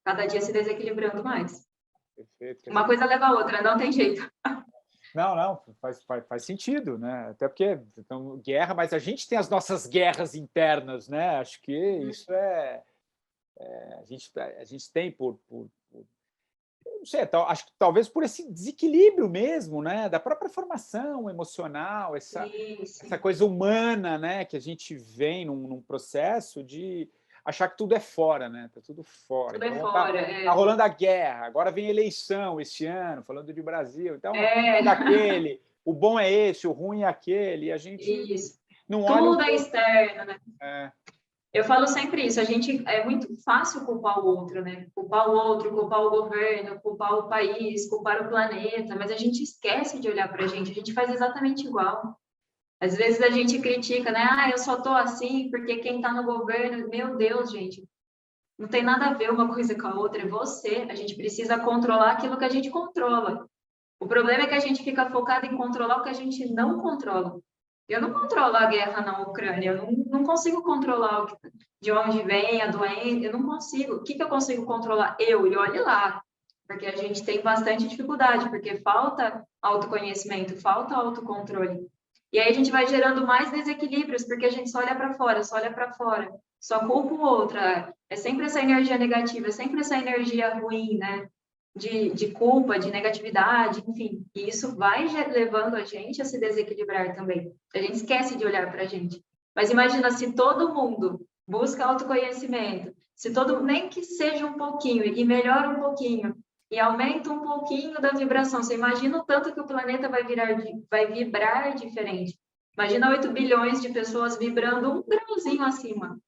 cada dia se desequilibrando mais. Perfeito. Uma coisa leva a outra, não tem jeito. Não, faz sentido, né? Até porque então, guerra, mas a gente tem as nossas guerras internas, né? Acho que isso a gente tem não sei, acho que talvez por esse desequilíbrio mesmo, né? Da própria formação emocional, essa coisa humana, né? Que a gente vem num processo de achar que tudo é fora, né? Tá tudo fora. Tudo é Então, fora. tá rolando a guerra, agora vem eleição este ano, falando de Brasil. Então, daquele, o bom é esse, o ruim é aquele, e a gente não olha. Tudo é externo, né? É. Eu falo sempre isso, é muito fácil culpar o outro, né? Culpar o outro, culpar o governo, culpar o país, culpar o planeta, mas a gente esquece de olhar para a gente faz exatamente igual. Às vezes a gente critica, né? Ah, eu só tô assim porque quem tá no governo, meu Deus, gente, não tem nada a ver uma coisa com a outra, é você. A gente precisa controlar aquilo que a gente controla. O problema é que a gente fica focado em controlar o que a gente não controla. Eu não controlo a guerra na Ucrânia, eu não consigo controlar de onde vem a doença, eu não consigo. O que eu consigo controlar? E olhe lá, porque a gente tem bastante dificuldade, porque falta autoconhecimento, falta autocontrole. E aí a gente vai gerando mais desequilíbrios, porque a gente só olha para fora, só culpa o outro. É sempre essa energia negativa, é sempre essa energia ruim, né? De culpa, de negatividade, enfim. E isso vai levando a gente a se desequilibrar também. A gente esquece de olhar para a gente. Mas imagina se todo mundo busca autoconhecimento, se todo nem que seja um pouquinho e melhora um pouquinho e aumenta um pouquinho da vibração. Você imagina o tanto que o planeta vai vibrar diferente. Imagina 8 bilhões de pessoas vibrando um grauzinho acima.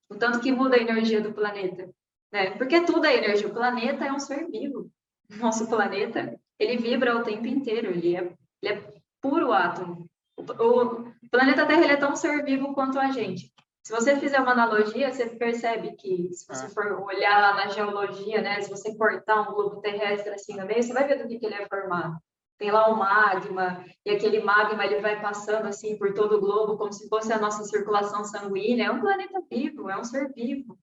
O tanto que muda a energia do planeta. Né? Porque tudo é energia. O planeta é um ser vivo. Nosso planeta, ele vibra o tempo inteiro. Ele é puro átomo. O planeta Terra ele é tão ser vivo quanto a gente. Se você fizer uma analogia, você percebe que, se você for olhar lá na geologia, né, se você cortar um globo terrestre assim no meio, você vai ver do que ele é formado. Tem lá o magma, e aquele magma ele vai passando assim por todo o globo, como se fosse a nossa circulação sanguínea. É um planeta vivo, é um ser vivo.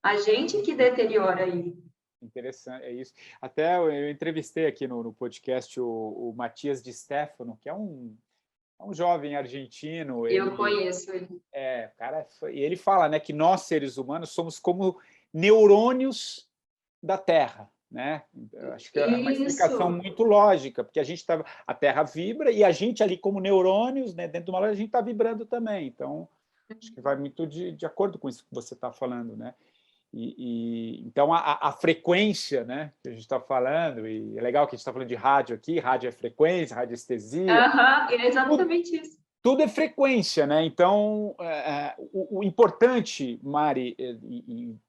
A gente que deteriora ele. Interessante, é isso. Até eu entrevistei aqui no podcast o Matias Di Stefano, que é um jovem argentino. Eu conheço ele. Cara, e ele fala, né, que nós, seres humanos, somos como neurônios da Terra. Né? Eu acho que é uma explicação muito lógica, porque a Terra vibra e a gente ali como neurônios, né, dentro de uma loja, a gente está vibrando também. Então, acho que vai muito de acordo com isso que você está falando, né? Então, a frequência, né, que a gente está falando, e é legal que a gente está falando de rádio aqui, rádio é frequência, radiestesia. É exatamente isso. Tudo é frequência, né? Então, o importante, Mari,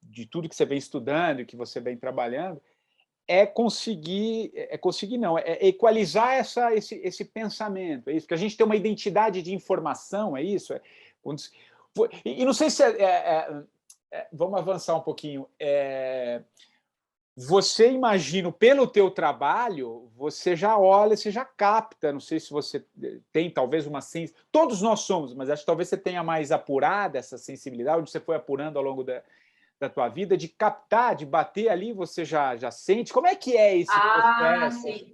de tudo que você vem estudando e que você vem trabalhando, é equalizar esse pensamento, é isso, porque a gente tem uma identidade de informação, é isso? E não sei se vamos avançar um pouquinho. Você imagina, pelo teu trabalho, você já olha, você já capta, não sei se você tem talvez uma sensibilidade, todos nós somos, mas acho que talvez você tenha mais apurada essa sensibilidade, onde você foi apurando ao longo da tua vida, de captar, de bater ali, você já sente? Como é que é esse processo? Sim.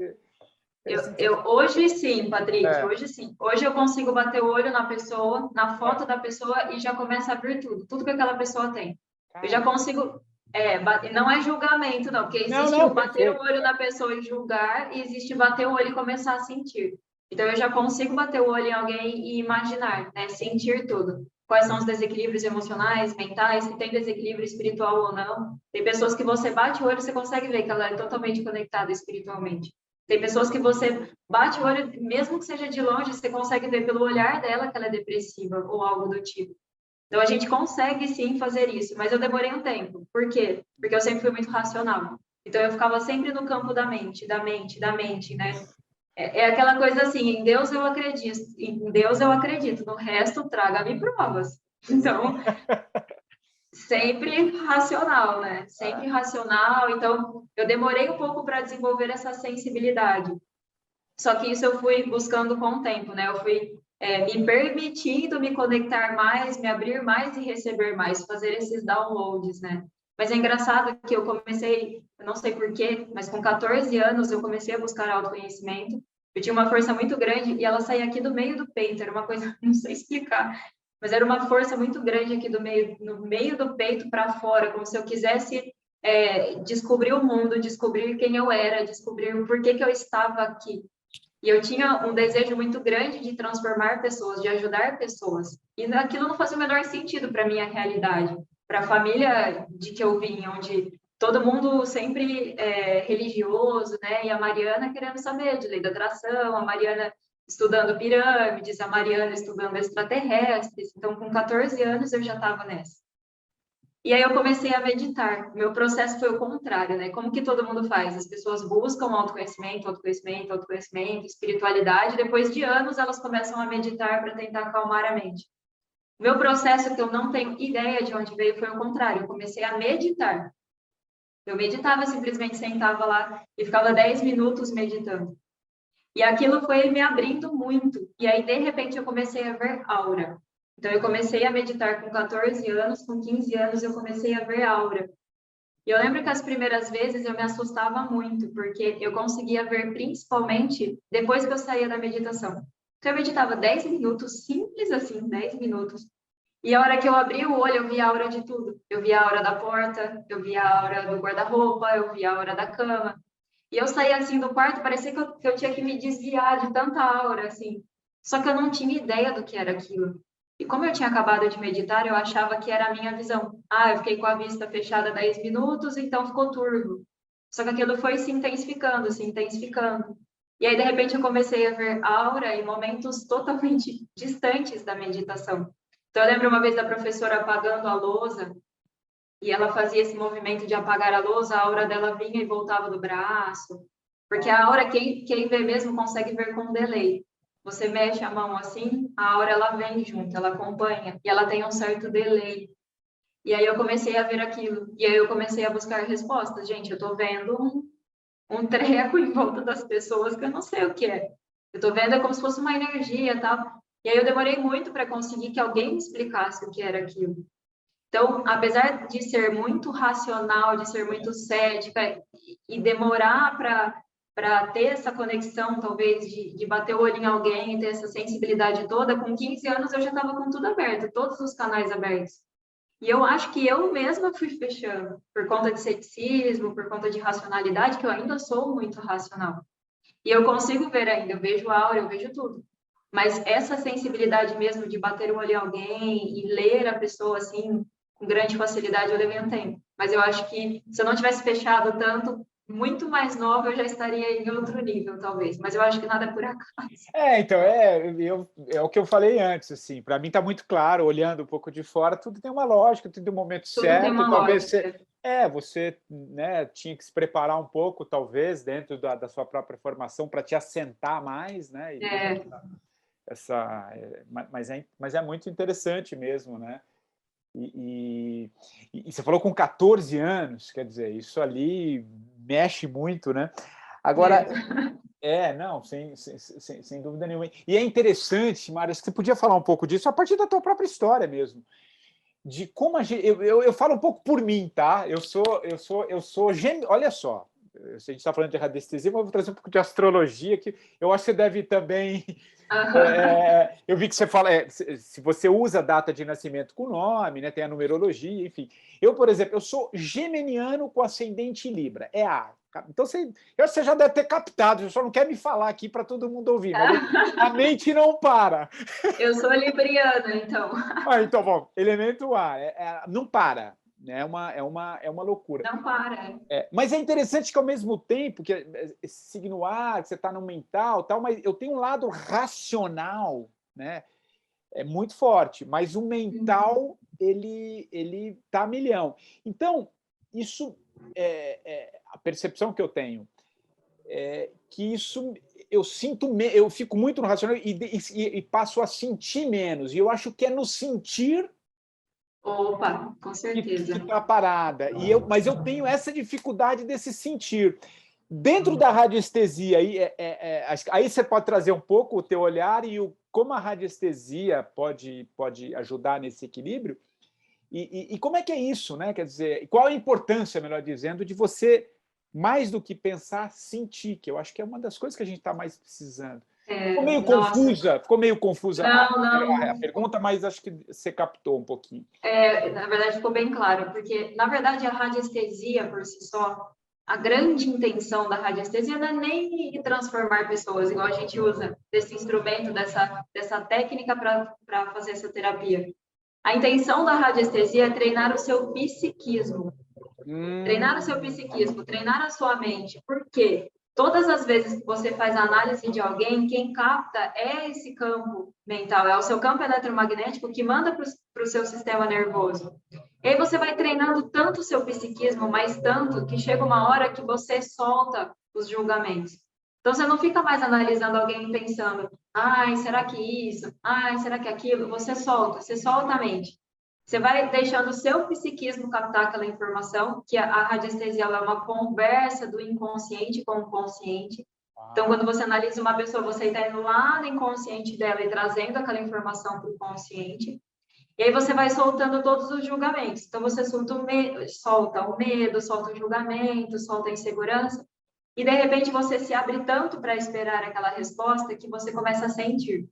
Hoje sim, Patrick, hoje sim. Hoje eu consigo bater o olho na pessoa, na foto da pessoa e já começa a abrir tudo que aquela pessoa tem. Eu já consigo... não é julgamento, não, porque existe bater o olho na pessoa e julgar, e existe bater o olho e começar a sentir. Então, eu já consigo bater o olho em alguém e imaginar, né? Sentir tudo. Quais são os desequilíbrios emocionais, mentais, se tem desequilíbrio espiritual ou não. Tem pessoas que você bate o olho e você consegue ver que ela é totalmente conectada espiritualmente. Tem pessoas que você bate o olho, mesmo que seja de longe, você consegue ver pelo olhar dela que ela é depressiva ou algo do tipo. Então, a gente consegue sim fazer isso, mas eu demorei um tempo. Por quê? Porque eu sempre fui muito racional. Então, eu ficava sempre no campo da mente, da mente, da mente, né? É aquela coisa assim, em Deus eu acredito, no resto traga-me provas. Então, sempre racional, né? Sempre racional. Então, eu demorei um pouco para desenvolver essa sensibilidade. Só que isso eu fui buscando com o tempo, né? Eu fui me permitindo me conectar mais, me abrir mais e receber mais, fazer esses downloads, né? Mas é engraçado que eu comecei, eu não sei porquê, mas com 14 anos eu comecei a buscar autoconhecimento. Eu tinha uma força muito grande e ela saía aqui do meio do peito, era uma coisa, não sei explicar, mas era uma força muito grande aqui do meio, no meio do peito para fora, como se eu quisesse descobrir o mundo, descobrir quem eu era, descobrir o porquê que eu estava aqui. E eu tinha um desejo muito grande de transformar pessoas, de ajudar pessoas. E aquilo não fazia o menor sentido para a minha realidade, para a família de que eu vim, onde todo mundo sempre religioso, né? E a Mariana querendo saber de lei da atração, a Mariana estudando pirâmides, a Mariana estudando extraterrestres. Então, com 14 anos, eu já estava nessa. E aí eu comecei a meditar. Meu processo foi o contrário, né? Como que todo mundo faz? As pessoas buscam autoconhecimento, autoconhecimento, autoconhecimento, espiritualidade. Depois de anos, elas começam a meditar para tentar acalmar a mente. Meu processo, que eu não tenho ideia de onde veio, foi o contrário. Eu comecei a meditar. Eu meditava, simplesmente sentava lá e ficava 10 minutos meditando. E aquilo foi me abrindo muito. E aí, de repente, eu comecei a ver aura. Então, eu comecei a meditar com 14 anos, com 15 anos eu comecei a ver aura. E eu lembro que as primeiras vezes eu me assustava muito, porque eu conseguia ver principalmente depois que eu saía da meditação. Então, eu meditava 10 minutos, simples assim, 10 minutos. E a hora que eu abri o olho, eu via a aura de tudo. Eu via a aura da porta, eu via a aura do guarda-roupa, eu via a aura da cama. E eu saía assim do quarto, parecia que eu tinha que me desviar de tanta aura, assim. Só que eu não tinha ideia do que era aquilo. E como eu tinha acabado de meditar, eu achava que era a minha visão. Ah, eu fiquei com a vista fechada 10 minutos, então ficou turvo. Só que aquilo foi se intensificando, se intensificando. E aí, de repente, eu comecei a ver aura em momentos totalmente distantes da meditação. Então, eu lembro uma vez da professora apagando a lousa, e ela fazia esse movimento de apagar a lousa, a aura dela vinha e voltava do braço. Porque a aura, quem vê mesmo consegue ver com delay. Você mexe a mão assim, a aura ela vem junto, ela acompanha, e ela tem um certo delay. E aí eu comecei a ver aquilo, e aí eu comecei a buscar respostas. Gente, eu tô vendo um treco em volta das pessoas que eu não sei o que é. Eu tô vendo como se fosse uma energia e tal. E aí eu demorei muito para conseguir que alguém me explicasse o que era aquilo. Então, apesar de ser muito racional, de ser muito cética e demorar para ter essa conexão, talvez, de bater o olho em alguém e ter essa sensibilidade toda, com 15 anos eu já estava com tudo aberto, todos os canais abertos. E eu acho que eu mesma fui fechando, por conta de ceticismo, por conta de racionalidade, que eu ainda sou muito racional. E eu consigo ver ainda, eu vejo a aura, eu vejo tudo. Mas essa sensibilidade mesmo de bater o olho em alguém e ler a pessoa assim, com grande facilidade, eu levei um tempo. Mas eu acho que se eu não tivesse fechado tanto, muito mais nova, eu já estaria em outro nível, talvez. Mas eu acho que nada é por acaso. Então, é o que eu falei antes, assim, para mim está muito claro, olhando um pouco de fora, tudo tem uma lógica, tudo tem um momento Tudo tem certo, uma talvez lógica. você né, tinha que se preparar um pouco, talvez, dentro da sua própria formação, para te assentar mais, né? É, Mas é muito interessante mesmo, né? E você falou com 14 anos, quer dizer, isso ali mexe muito, né? Agora, não, sem dúvida nenhuma. E é interessante, Mário, que você podia falar um pouco disso a partir da tua própria história mesmo. De como a gente. Eu falo um pouco por mim, tá? Olha só, se a gente está falando de radiestesia, mas eu vou trazer um pouco de astrologia, que eu acho que você deve também. Eu vi que você fala, se você usa a data de nascimento com nome, né, tem a numerologia, enfim. Eu, por exemplo, eu sou geminiano com ascendente em Libra. É ar. Então, você já deve ter captado, você só não quer me falar aqui para todo mundo ouvir, mas a mente não para. Eu sou libriana, então. Então, bom, elemento ar, não para, né? É uma loucura. Não para. Mas é interessante que, ao mesmo tempo, que esse signo ar, que você está no mental, tal, mas eu tenho um lado racional, né? É muito forte, mas o mental, ele tá a milhão. Então, isso a percepção que eu tenho é que isso eu fico muito no racional e passo a sentir menos. E eu acho que é no sentir Opa, com certeza. que está a parada. Mas eu tenho essa dificuldade desse sentir. Dentro da radiestesia, aí você pode trazer um pouco o teu olhar e como a radiestesia pode ajudar nesse equilíbrio. E como é que é isso, né? Quer dizer, qual a importância, melhor dizendo, de você, mais do que pensar, sentir, que eu acho que é uma das coisas que a gente está mais precisando. Ficou meio confusa a pergunta, mas acho que você captou um pouquinho. Na verdade, ficou bem claro, porque, na verdade, a radiestesia, por si só, a grande intenção da radiestesia não é nem transformar pessoas, igual a gente usa desse instrumento, dessa técnica para fazer essa terapia. A intenção da radiestesia é treinar o seu psiquismo. Treinar o seu psiquismo, treinar a sua mente. Por quê? Todas as vezes que você faz a análise de alguém, quem capta é esse campo mental, é o seu campo eletromagnético que manda para o seu sistema nervoso. E aí você vai treinando tanto o seu psiquismo, mas tanto, que chega uma hora que você solta os julgamentos. Então, você não fica mais analisando alguém pensando, ai, será que isso? Ai, será que aquilo? Você solta a mente. Você vai deixando o seu psiquismo captar aquela informação, que a radiestesia é uma conversa do inconsciente com o consciente. Então, quando você analisa uma pessoa, você está indo lá no inconsciente dela e trazendo aquela informação para o consciente. E aí você vai soltando todos os julgamentos. Então, você solta o medo, solta o julgamento, solta a insegurança. E, de repente, você se abre tanto para esperar aquela resposta que você começa a sentir.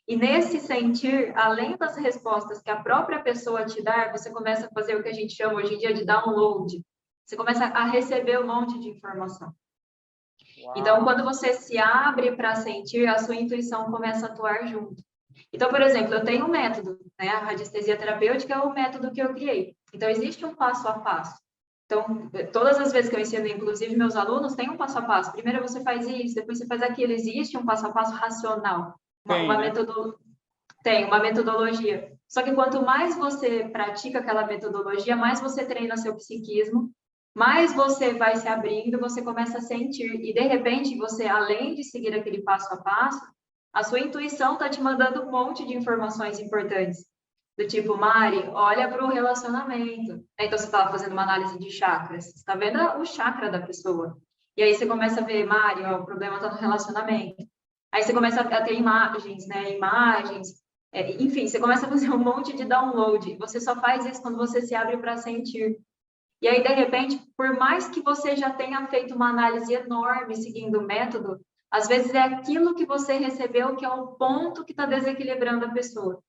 E nesse sentir, além das respostas que a própria pessoa te dá, você começa a fazer o que a gente chama hoje em dia de download. Você começa a receber um monte de informação. Uau. Então, quando você se abre para sentir, a sua intuição começa a atuar junto. Então, por exemplo, eu tenho um método, né? A radiestesia terapêutica é o método que eu criei. Então, existe um passo a passo. Então, todas as vezes que eu ensino, inclusive meus alunos, tem um passo a passo. Primeiro você faz isso, depois você faz aquilo. Existe um passo a passo racional. Tem uma metodologia. Só que quanto mais você pratica aquela metodologia, mais você treina seu psiquismo, mais você vai se abrindo, você começa a sentir. E, de repente, você, além de seguir aquele passo a passo, a sua intuição está te mandando um monte de informações importantes. Do tipo, Mari, olha para o relacionamento. Então, você estava fazendo uma análise de chakras. Você está vendo o chakra da pessoa. E aí você começa a ver, Mari, ó, o problema está no relacionamento. Aí você começa a ter imagens, né? Enfim, você começa a fazer um monte de download. Você só faz isso quando você se abre para sentir. E aí, de repente, por mais que você já tenha feito uma análise enorme seguindo o método, às vezes é aquilo que você recebeu que é o ponto que está desequilibrando a pessoa.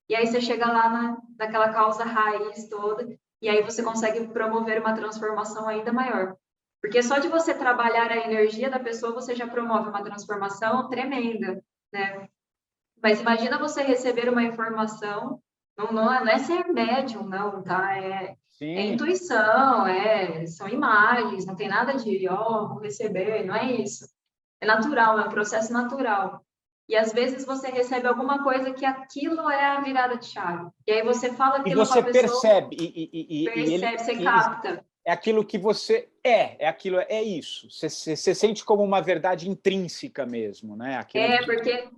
E aí você chega lá naquela causa raiz toda, e aí você consegue promover uma transformação ainda maior. Porque só de você trabalhar a energia da pessoa, você já promove uma transformação tremenda, né? Mas imagina você receber uma informação, não é ser médium, não, tá? É intuição, são imagens, não tem nada de, vou receber, não é isso. É natural, é um processo natural. E às vezes você recebe alguma coisa que aquilo é a virada de chave. E aí você fala aquilo para a pessoa. E você percebe, você capta. É aquilo que você é isso. Você sente como uma verdade intrínseca mesmo, né? Porque,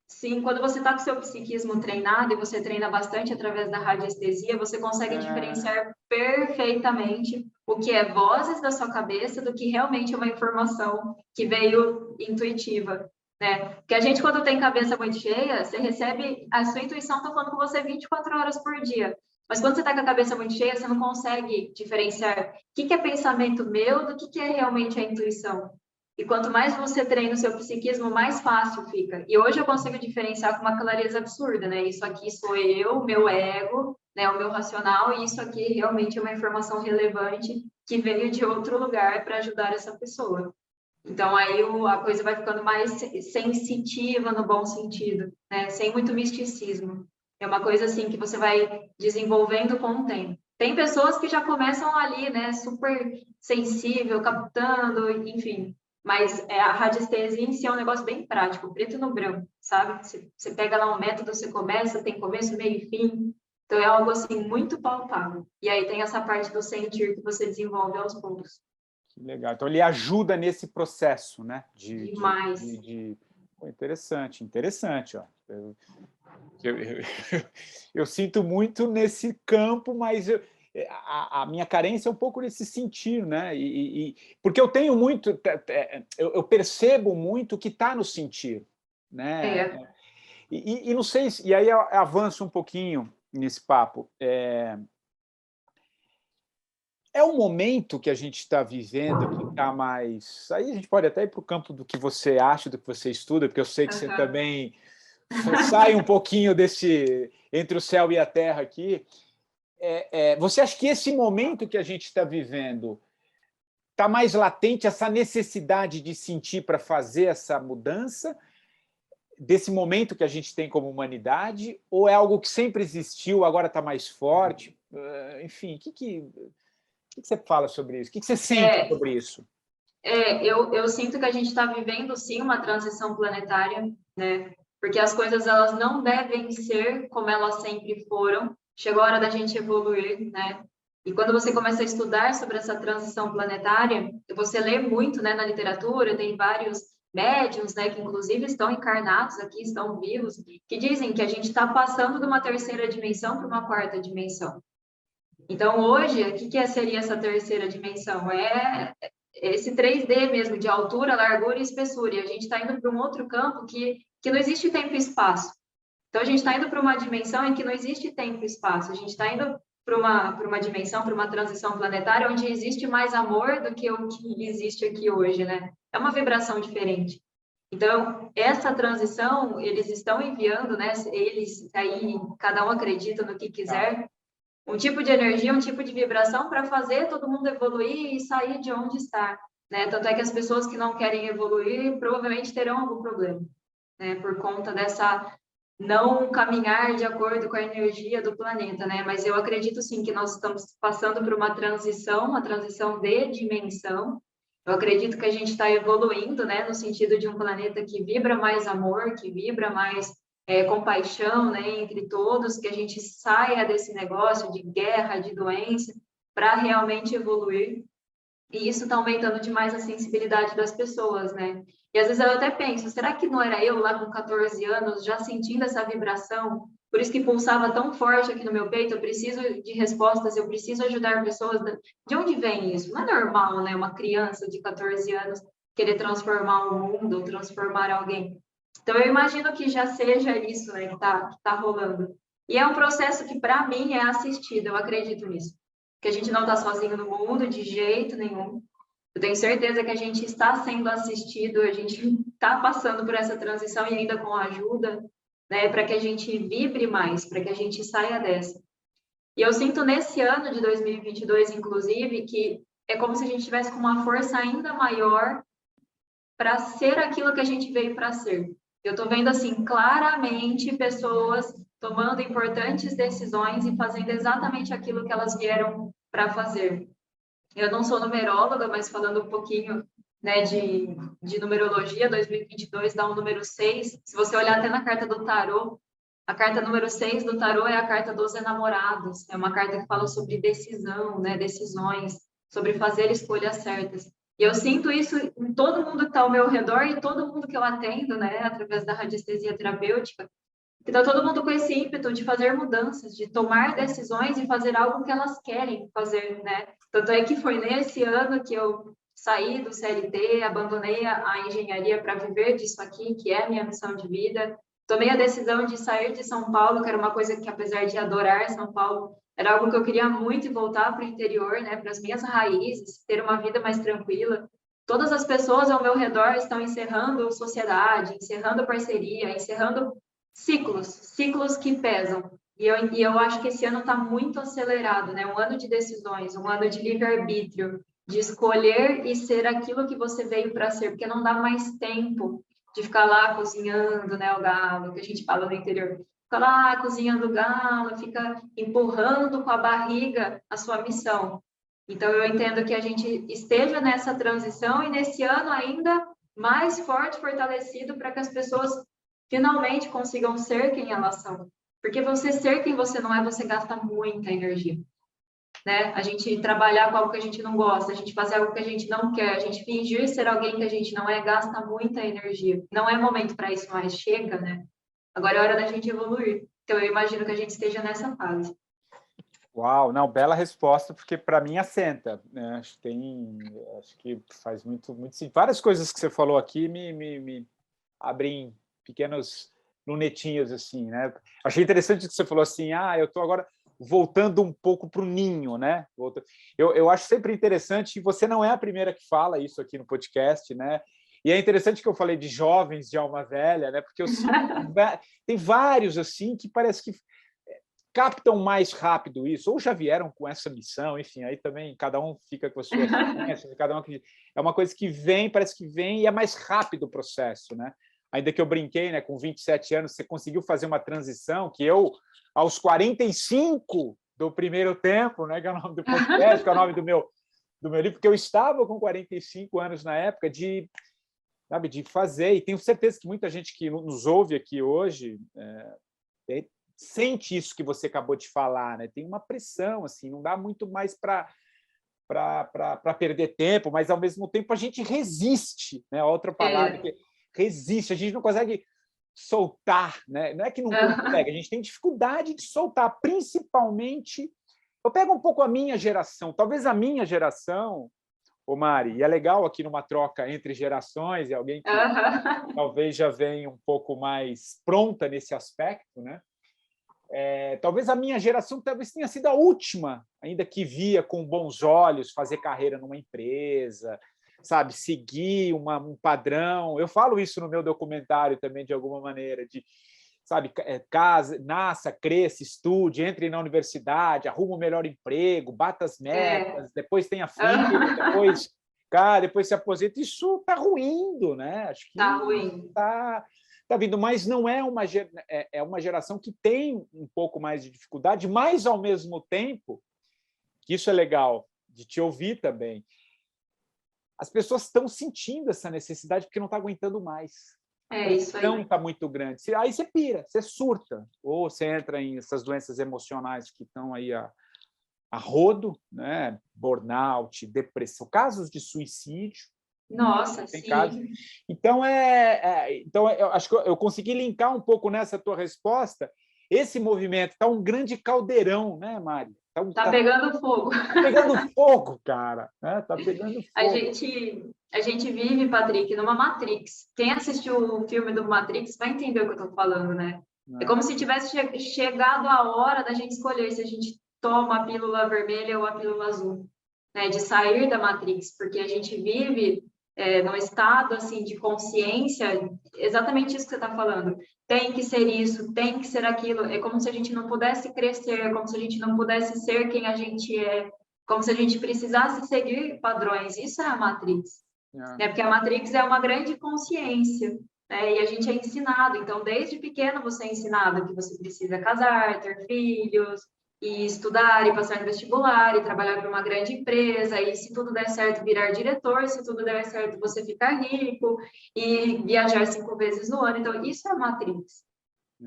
sim, quando você está com o seu psiquismo treinado, e você treina bastante através da radiestesia, você consegue diferenciar perfeitamente o que é vozes da sua cabeça do que realmente é uma informação que veio intuitiva, né? Porque a gente, quando tem cabeça muito cheia, você recebe, a sua intuição está falando com você 24 horas por dia. Mas quando você está com a cabeça muito cheia, você não consegue diferenciar o que é pensamento meu do que é realmente a intuição. E quanto mais você treina o seu psiquismo, mais fácil fica. E hoje eu consigo diferenciar com uma clareza absurda, né? Isso aqui sou eu, meu ego, né, o meu racional, e isso aqui realmente é uma informação relevante que veio de outro lugar para ajudar essa pessoa. Então, aí a coisa vai ficando mais sensitiva no bom sentido, né? Sem muito misticismo. É uma coisa assim que você vai desenvolvendo com o tempo. Tem pessoas que já começam ali, né? Super sensível, captando, enfim. Mas a radiestesia em si é um negócio bem prático, preto no branco, sabe? Você pega lá um método, você começa, tem começo, meio e fim. Então, é algo assim muito palpável. E aí tem essa parte do sentir que você desenvolve aos poucos. Que legal. Então, ele ajuda nesse processo, né? Demais. Pô, interessante, interessante. Ó. Eu, eu, eu sinto muito nesse campo, mas a minha carência é um pouco nesse sentido, né? Porque eu tenho muito, eu percebo muito o que está no sentir, né? É. E não sei, e aí eu avanço um pouquinho nesse papo. É um momento que a gente está vivendo que está mais. Aí a gente pode até ir para o campo do que você acha, do que você estuda, porque eu sei que você também sai um pouquinho desse entre o céu e a terra aqui. Você acha que esse momento que a gente está vivendo está mais latente essa necessidade de sentir para fazer essa mudança desse momento que a gente tem como humanidade, ou é algo que sempre existiu, agora está mais forte? Enfim, o que você fala sobre isso? O que você sente sobre isso? Eu sinto que a gente está vivendo, sim, uma transição planetária, né? Porque as coisas, elas não devem ser como elas sempre foram. Chegou a hora da gente evoluir, né? E quando você começa a estudar sobre essa transição planetária, você lê muito, né, na literatura, tem vários médiuns, né, que inclusive estão encarnados aqui, estão vivos, que dizem que a gente está passando de uma terceira dimensão para uma quarta dimensão. Então, hoje, o que seria essa terceira dimensão? É esse 3D mesmo, de altura, largura e espessura. E a gente está indo para um outro campo que não existe tempo e espaço. Então, a gente está indo para uma dimensão em que não existe tempo e espaço. A gente está indo para uma dimensão, para uma transição planetária, onde existe mais amor do que o que existe aqui hoje, né? É uma vibração diferente. Então, essa transição, eles estão enviando, né? Eles aí, cada um acredita no que quiser, um tipo de energia, um tipo de vibração para fazer todo mundo evoluir e sair de onde está, né? Tanto é que as pessoas que não querem evoluir provavelmente terão algum problema, né? Por conta dessa não caminhar de acordo com a energia do planeta, né? Mas eu acredito sim que nós estamos passando por uma transição de dimensão. Eu acredito que a gente está evoluindo, né? No sentido de um planeta que vibra mais amor, que vibra mais compaixão, né, entre todos, que a gente saia desse negócio de guerra, de doença, para realmente evoluir. E isso está aumentando demais a sensibilidade das pessoas, né? E às vezes eu até penso, será que não era eu lá com 14 anos já sentindo essa vibração? Por isso que pulsava tão forte aqui no meu peito, eu preciso de respostas, eu preciso ajudar pessoas. De onde vem isso? Não é normal, né? Uma criança de 14 anos querer transformar o mundo ou transformar alguém. Então, eu imagino que já seja isso, né, que tá rolando. E é um processo que, para mim, é assistido, eu acredito nisso. Que a gente não está sozinho no mundo, de jeito nenhum. Eu tenho certeza que a gente está sendo assistido, a gente está passando por essa transição e ainda com ajuda, né, para que a gente vibre mais, para que a gente saia dessa. E eu sinto nesse ano de 2022, inclusive, que é como se a gente tivesse com uma força ainda maior para ser aquilo que a gente veio para ser. Eu estou vendo, assim, claramente pessoas tomando importantes decisões e fazendo exatamente aquilo que elas vieram para fazer. Eu não sou numeróloga, mas falando um pouquinho, né, de numerologia, 2022 dá um número 6. Se você olhar até na carta do tarô, a carta número 6 do tarô é a carta dos enamorados. É uma carta que fala sobre decisão, né, decisões, sobre fazer escolhas certas. E eu sinto isso em todo mundo que está ao meu redor e todo mundo que eu atendo, né, através da radiestesia terapêutica, que está todo mundo com esse ímpeto de fazer mudanças, de tomar decisões e fazer algo que elas querem fazer, né? Tanto é que foi nesse ano que eu saí do CLT, abandonei a engenharia para viver disso aqui, que é a minha missão de vida. Tomei a decisão de sair de São Paulo, que era uma coisa que, apesar de adorar São Paulo, era algo que eu queria muito e voltar para o interior, né, para as minhas raízes, ter uma vida mais tranquila. Todas as pessoas ao meu redor estão encerrando sociedade, encerrando parceria, encerrando ciclos que pesam. E eu acho que esse ano está muito acelerado, né? Um ano de decisões, um ano de livre-arbítrio, de escolher e ser aquilo que você veio para ser, porque não dá mais tempo de ficar lá cozinhando, né, o galo, que a gente fala no interior. Fica lá cozinhando o galo, fica empurrando com a barriga a sua missão. Então, eu entendo que a gente esteja nessa transição e nesse ano ainda mais forte, fortalecido, para que as pessoas finalmente consigam ser quem elas são. Porque você ser quem você não é, você gasta muita energia, né? A gente trabalhar com algo que a gente não gosta, a gente fazer algo que a gente não quer, a gente fingir ser alguém que a gente não é, gasta muita energia. Não é momento para isso mais, chega, né? Agora é hora da gente evoluir. Então, eu imagino que a gente esteja nessa fase. Uau, não, bela resposta, porque para mim assenta, né? Acho que faz muito sentido. Várias coisas que você falou aqui me abrem pequenos lunetinhos, assim, né? Achei interessante que você falou assim, eu estou agora voltando um pouco para o ninho, né? Eu acho sempre interessante, e você não é a primeira que fala isso aqui no podcast, né? E é interessante que eu falei de jovens de alma velha, né? Porque eu sinto tem vários assim que parece que captam mais rápido isso, ou já vieram com essa missão, enfim, aí também cada um fica com as suas crenças, cada um acredita. É uma coisa que vem, parece que vem, e é mais rápido o processo, né? Ainda que eu brinquei, né, com 27 anos, você conseguiu fazer uma transição que eu, aos 45 do primeiro tempo, né, que é o nome do podcast, que é o nome do meu livro, porque eu estava com 45 anos na época de fazer, e tenho certeza que muita gente que nos ouve aqui hoje sente isso que você acabou de falar, né? Tem uma pressão, assim, não dá muito mais para perder tempo, mas ao mesmo tempo a gente resiste, né? Outra palavra que resiste, a gente não consegue soltar, né? Não é que não consegue, a gente tem dificuldade de soltar, principalmente. Eu pego um pouco a minha geração, talvez a minha geração, ô Mari, e é legal aqui numa troca entre gerações, e alguém que talvez já venha um pouco mais pronta nesse aspecto, né? Talvez a minha geração talvez tenha sido a última, ainda que via com bons olhos fazer carreira numa empresa, sabe, seguir um padrão. Eu falo isso no meu documentário também, de alguma maneira, de, sabe, nasça, cresça, estude, entre na universidade, arruma o melhor emprego, bata as metas, depois tenha filho, depois se aposenta. Isso está ruindo, né? Acho que está ruim. Está vindo, mas não é uma geração que tem um pouco mais de dificuldade, mas, ao mesmo tempo, que isso é legal de te ouvir também, as pessoas estão sentindo essa necessidade porque não está aguentando mais. A pressão está muito grande. Aí você pira, você surta, ou você entra em essas doenças emocionais que estão aí a rodo, né? Burnout, depressão, casos de suicídio. Nossa, tem sim. casos. Então, eu acho que eu consegui linkar um pouco nessa tua resposta. Esse movimento está um grande caldeirão, né, Mari? Tá pegando fogo. Tá pegando fogo, cara. Tá pegando fogo. A gente vive, Patrick, numa Matrix. Quem assistiu o filme do Matrix vai entender o que eu estou falando, né? É como se tivesse chegado a hora da gente escolher se a gente toma a pílula vermelha ou a pílula azul, né? De sair da Matrix, porque a gente vive num estado assim de consciência, exatamente isso que você está falando. Tem que ser isso, tem que ser aquilo. É como se a gente não pudesse crescer, é como se a gente não pudesse ser quem a gente é, como se a gente precisasse seguir padrões. Isso é a Matrix, né? Porque a Matrix é uma grande consciência, né? E a gente é ensinado. Então, desde pequeno você é ensinado que você precisa casar, ter filhos, e estudar, e passar no vestibular, e trabalhar para uma grande empresa, e se tudo der certo, virar diretor, se tudo der certo, você ficar rico, e viajar 5 vezes no ano. Então, isso é a Matrix.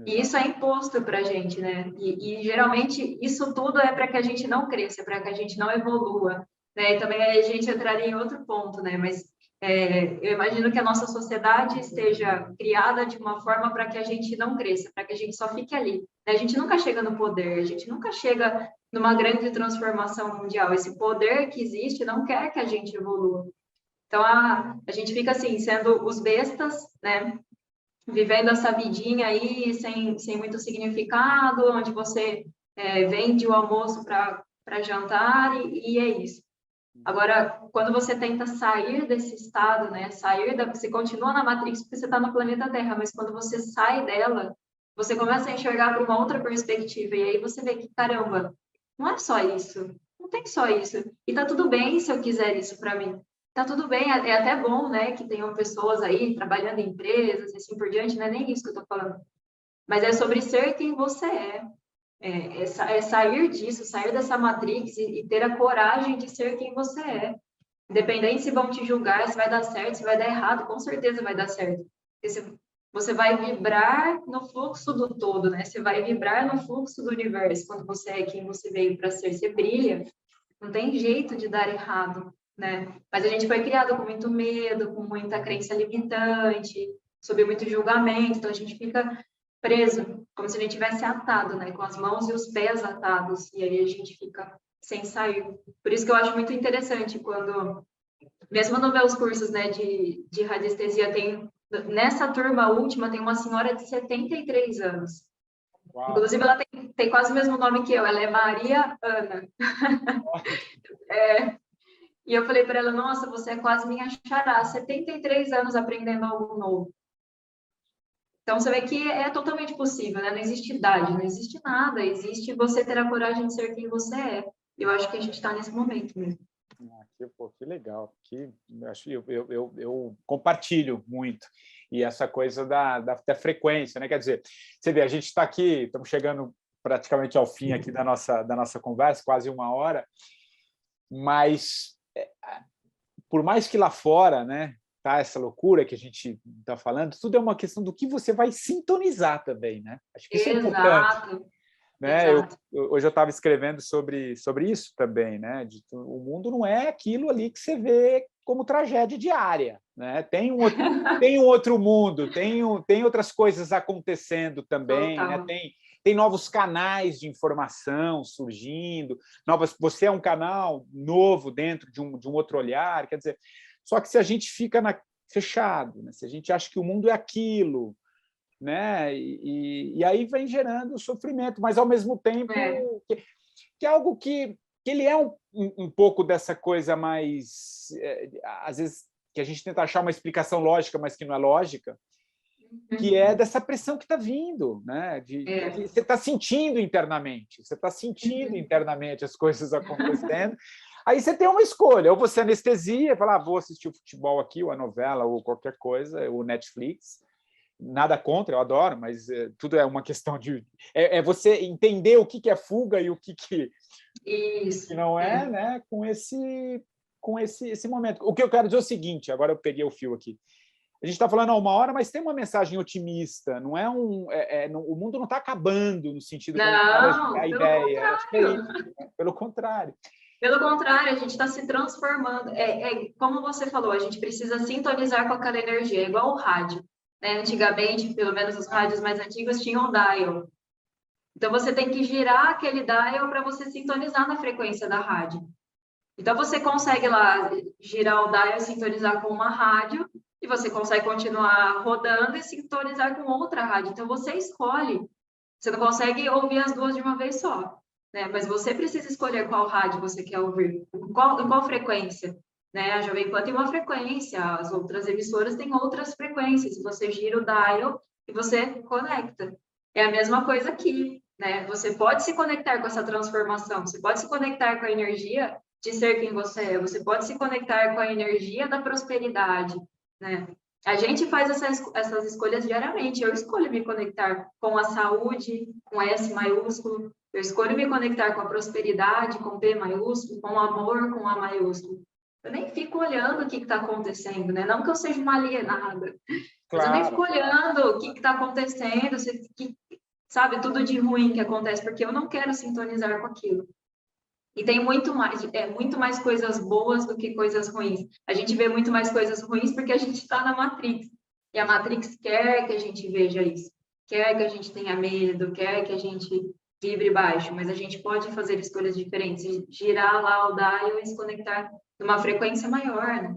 E isso é imposto para a gente, né? E geralmente isso tudo é para que a gente não cresça, para que a gente não evolua, né? E também a gente entraria em outro ponto, né? Mas eu imagino que a nossa sociedade esteja criada de uma forma para que a gente não cresça, para que a gente só fique ali, né? A gente nunca chega no poder, a gente nunca chega numa grande transformação mundial. Esse poder que existe não quer que a gente evolua. Então, a gente fica assim, sendo os bestas, né? Vivendo essa vidinha aí sem muito significado, onde você vende o almoço para jantar e é isso. Agora, quando você tenta sair desse estado, né, você continua na Matrix porque você está no planeta Terra, mas quando você sai dela, você começa a enxergar para uma outra perspectiva, e aí você vê que, caramba, não é só isso, não tem só isso. E tá tudo bem se eu quiser isso para mim. Tá tudo bem, é até bom, né, que tenham pessoas aí trabalhando em empresas e assim por diante, não é nem isso que eu tô falando. Mas é sobre ser quem você é. É sair disso, sair dessa matrix e ter a coragem de ser quem você é. Independente se vão te julgar, se vai dar certo, se vai dar errado, com certeza vai dar certo. Você vai vibrar no fluxo do todo, né? Você vai vibrar no fluxo do universo. Quando você é quem você veio para ser, você brilha. Não tem jeito de dar errado, né? Mas a gente foi criado com muito medo, com muita crença limitante, sob muito julgamento. Então a gente fica preso, como se a gente tivesse atado, né? Com as mãos e os pés atados. E aí a gente fica sem sair. Por isso que eu acho muito interessante quando, mesmo nos meus cursos, né, de radiestesia, nessa turma última tem uma senhora de 73 anos. Uau. Inclusive, ela tem quase o mesmo nome que eu, ela é Maria Ana. E eu falei para ela, nossa, você é quase minha xará, 73 anos aprendendo algo novo. Então, você vê que é totalmente possível, né? Não existe idade, não existe nada, existe você ter a coragem de ser quem você é. Eu acho que a gente está nesse momento mesmo. Que legal. Eu compartilho muito. E essa coisa da frequência, né? Quer dizer, você vê, a gente está aqui, estamos chegando praticamente ao fim aqui da nossa conversa, quase 1 hora, mas por mais que lá fora, né, tá essa loucura que a gente está falando, tudo é uma questão do que você vai sintonizar também, né? Acho que isso é importante. Né? Hoje eu estava escrevendo sobre isso também, né? O mundo não é aquilo ali que você vê como tragédia diária, né? Tem um outro mundo, tem outras coisas acontecendo também, né? Tem novos canais de informação surgindo, você é um canal novo dentro de um outro olhar, quer dizer, só que se a gente fica fechado, né? Se a gente acha que o mundo é aquilo, né? E aí vem gerando sofrimento, mas ao mesmo tempo que é algo que ele é um pouco dessa coisa mais, às vezes, que a gente tenta achar uma explicação lógica, mas que não é lógica, que é dessa pressão que está vindo, né? Você está sentindo internamente, as coisas acontecendo. Aí você tem uma escolha, ou você anestesia, fala, vou assistir o futebol aqui, ou a novela, ou qualquer coisa, o Netflix. Nada contra, eu adoro, mas tudo é uma questão de... É você entender o que é fuga e o que não é, né? Com esse momento. O que eu quero dizer é o seguinte, agora eu peguei o fio aqui. A gente está falando há 1 hora, mas tem uma mensagem otimista, não é o mundo não está acabando no sentido não, a ideia. Acho que é isso, né? Pelo contrário. Pelo contrário, a gente está se transformando. Como você falou, a gente precisa sintonizar com aquela energia, é igual o rádio. Né? Antigamente, pelo menos os rádios mais antigos, tinham dial. Então, você tem que girar aquele dial para você sintonizar na frequência da rádio. Então, você consegue lá girar o dial e sintonizar com uma rádio, e você consegue continuar rodando e sintonizar com outra rádio. Então, você escolhe. Você não consegue ouvir as duas de uma vez só, né? Mas você precisa escolher qual rádio você quer ouvir, em qual frequência. Né? A Jovem Pan tem uma frequência, as outras emissoras têm outras frequências. Você gira o dial e você conecta. É a mesma coisa aqui, né? Você pode se conectar com essa transformação, você pode se conectar com a energia de ser quem você é, você pode se conectar com a energia da prosperidade, né? A gente faz essas escolhas diariamente. Eu escolho me conectar com a saúde, com S maiúsculo. Eu escolho me conectar com a prosperidade, com P maiúsculo, com o amor, com A maiúsculo. Eu nem fico olhando o que está acontecendo, né? Não que eu seja uma alienada, mas eu nem fico olhando o que está acontecendo, sabe, tudo de ruim que acontece, porque eu não quero sintonizar com aquilo. E tem muito mais coisas boas do que coisas ruins. A gente vê muito mais coisas ruins porque a gente está na Matrix. E a Matrix quer que a gente veja isso. Quer que a gente tenha medo, quer que a gente vibre baixo. Mas a gente pode fazer escolhas diferentes. Girar lá o dial e se conectar numa frequência maior, né?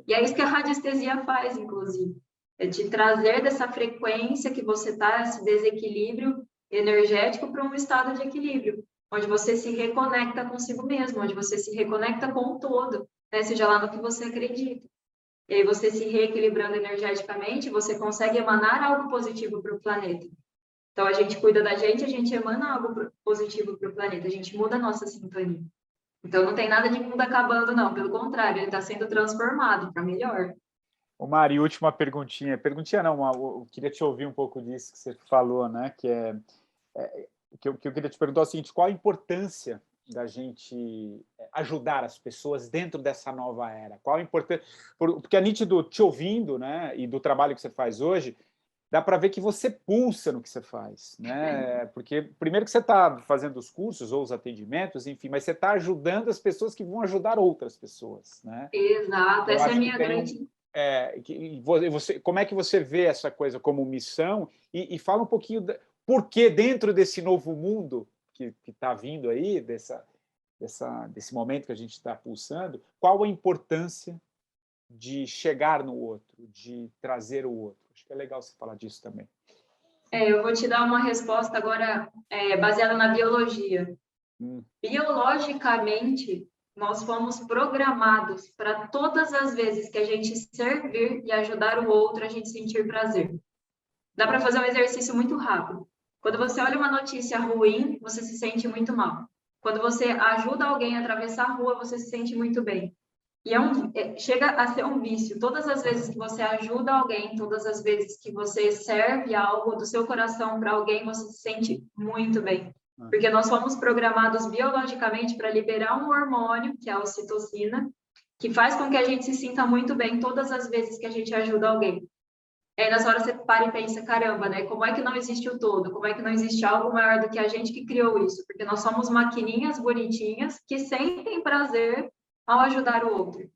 E é isso que a radiestesia faz, inclusive. É te trazer dessa frequência que você está, esse desequilíbrio energético para um estado de equilíbrio, onde você se reconecta consigo mesmo, onde você se reconecta com o todo, né? Seja lá no que você acredita. E aí você se reequilibrando energeticamente, você consegue emanar algo positivo para o planeta. Então, a gente cuida da gente, a gente emana algo positivo para o planeta, a gente muda a nossa sintonia. Então, não tem nada de mundo acabando, não. Pelo contrário, ele está sendo transformado para melhor. Ô, Mari, última perguntinha. Perguntinha não, eu queria te ouvir um pouco disso que você falou, né? Que eu queria te perguntar o seguinte: qual a importância da gente ajudar as pessoas dentro dessa nova era? Qual a importância? Porque é nítido te ouvindo, né? E do trabalho que você faz hoje, dá para ver que você pulsa no que você faz, né? Porque primeiro que você está fazendo os cursos ou os atendimentos, enfim, mas você está ajudando as pessoas que vão ajudar outras pessoas, né? Exato, Eu essa é a acho que minha tem grande. como é que você vê essa coisa como missão e fala um pouquinho por que dentro desse novo mundo que está vindo aí, desse momento que a gente está pulsando, qual a importância de chegar no outro, de trazer o outro? Acho que é legal você falar disso também. Eu vou te dar uma resposta agora baseada na biologia. Biologicamente, nós fomos programados para todas as vezes que a gente servir e ajudar o outro, a gente sentir prazer. Dá para fazer um exercício muito rápido. Quando você olha uma notícia ruim, você se sente muito mal. Quando você ajuda alguém a atravessar a rua, você se sente muito bem. E chega a ser um vício. Todas as vezes que você ajuda alguém, todas as vezes que você serve algo do seu coração para alguém, você se sente muito bem. Porque nós fomos programados biologicamente para liberar um hormônio, que é a ocitocina, que faz com que a gente se sinta muito bem todas as vezes que a gente ajuda alguém. E aí, nessa hora, você para e pensa, caramba, né? Como é que não existe o todo? Como é que não existe algo maior do que a gente que criou isso? Porque nós somos maquininhas bonitinhas que sentem prazer ao ajudar o outro.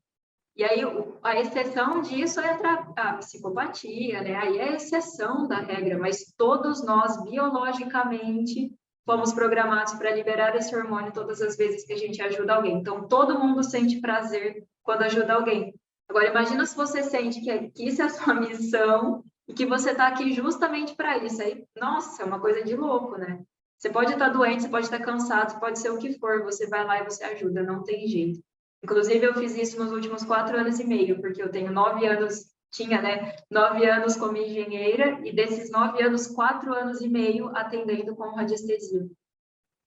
E aí, a exceção disso é a psicopatia, né? Aí é a exceção da regra, mas todos nós, biologicamente, fomos programados para liberar esse hormônio todas as vezes que a gente ajuda alguém. Então, todo mundo sente prazer quando ajuda alguém. Agora, imagina se você sente que isso é a sua missão e que você está aqui justamente para isso. Aí, nossa, é uma coisa de louco, né? Você pode estar doente, você pode estar cansado, pode ser o que for, você vai lá e você ajuda, não tem jeito. Inclusive, eu fiz isso nos últimos 4 anos e meio, porque eu tenho 9 anos, tinha, né, 9 anos como engenheira, e desses 9 anos, 4 anos e meio atendendo com radiestesia.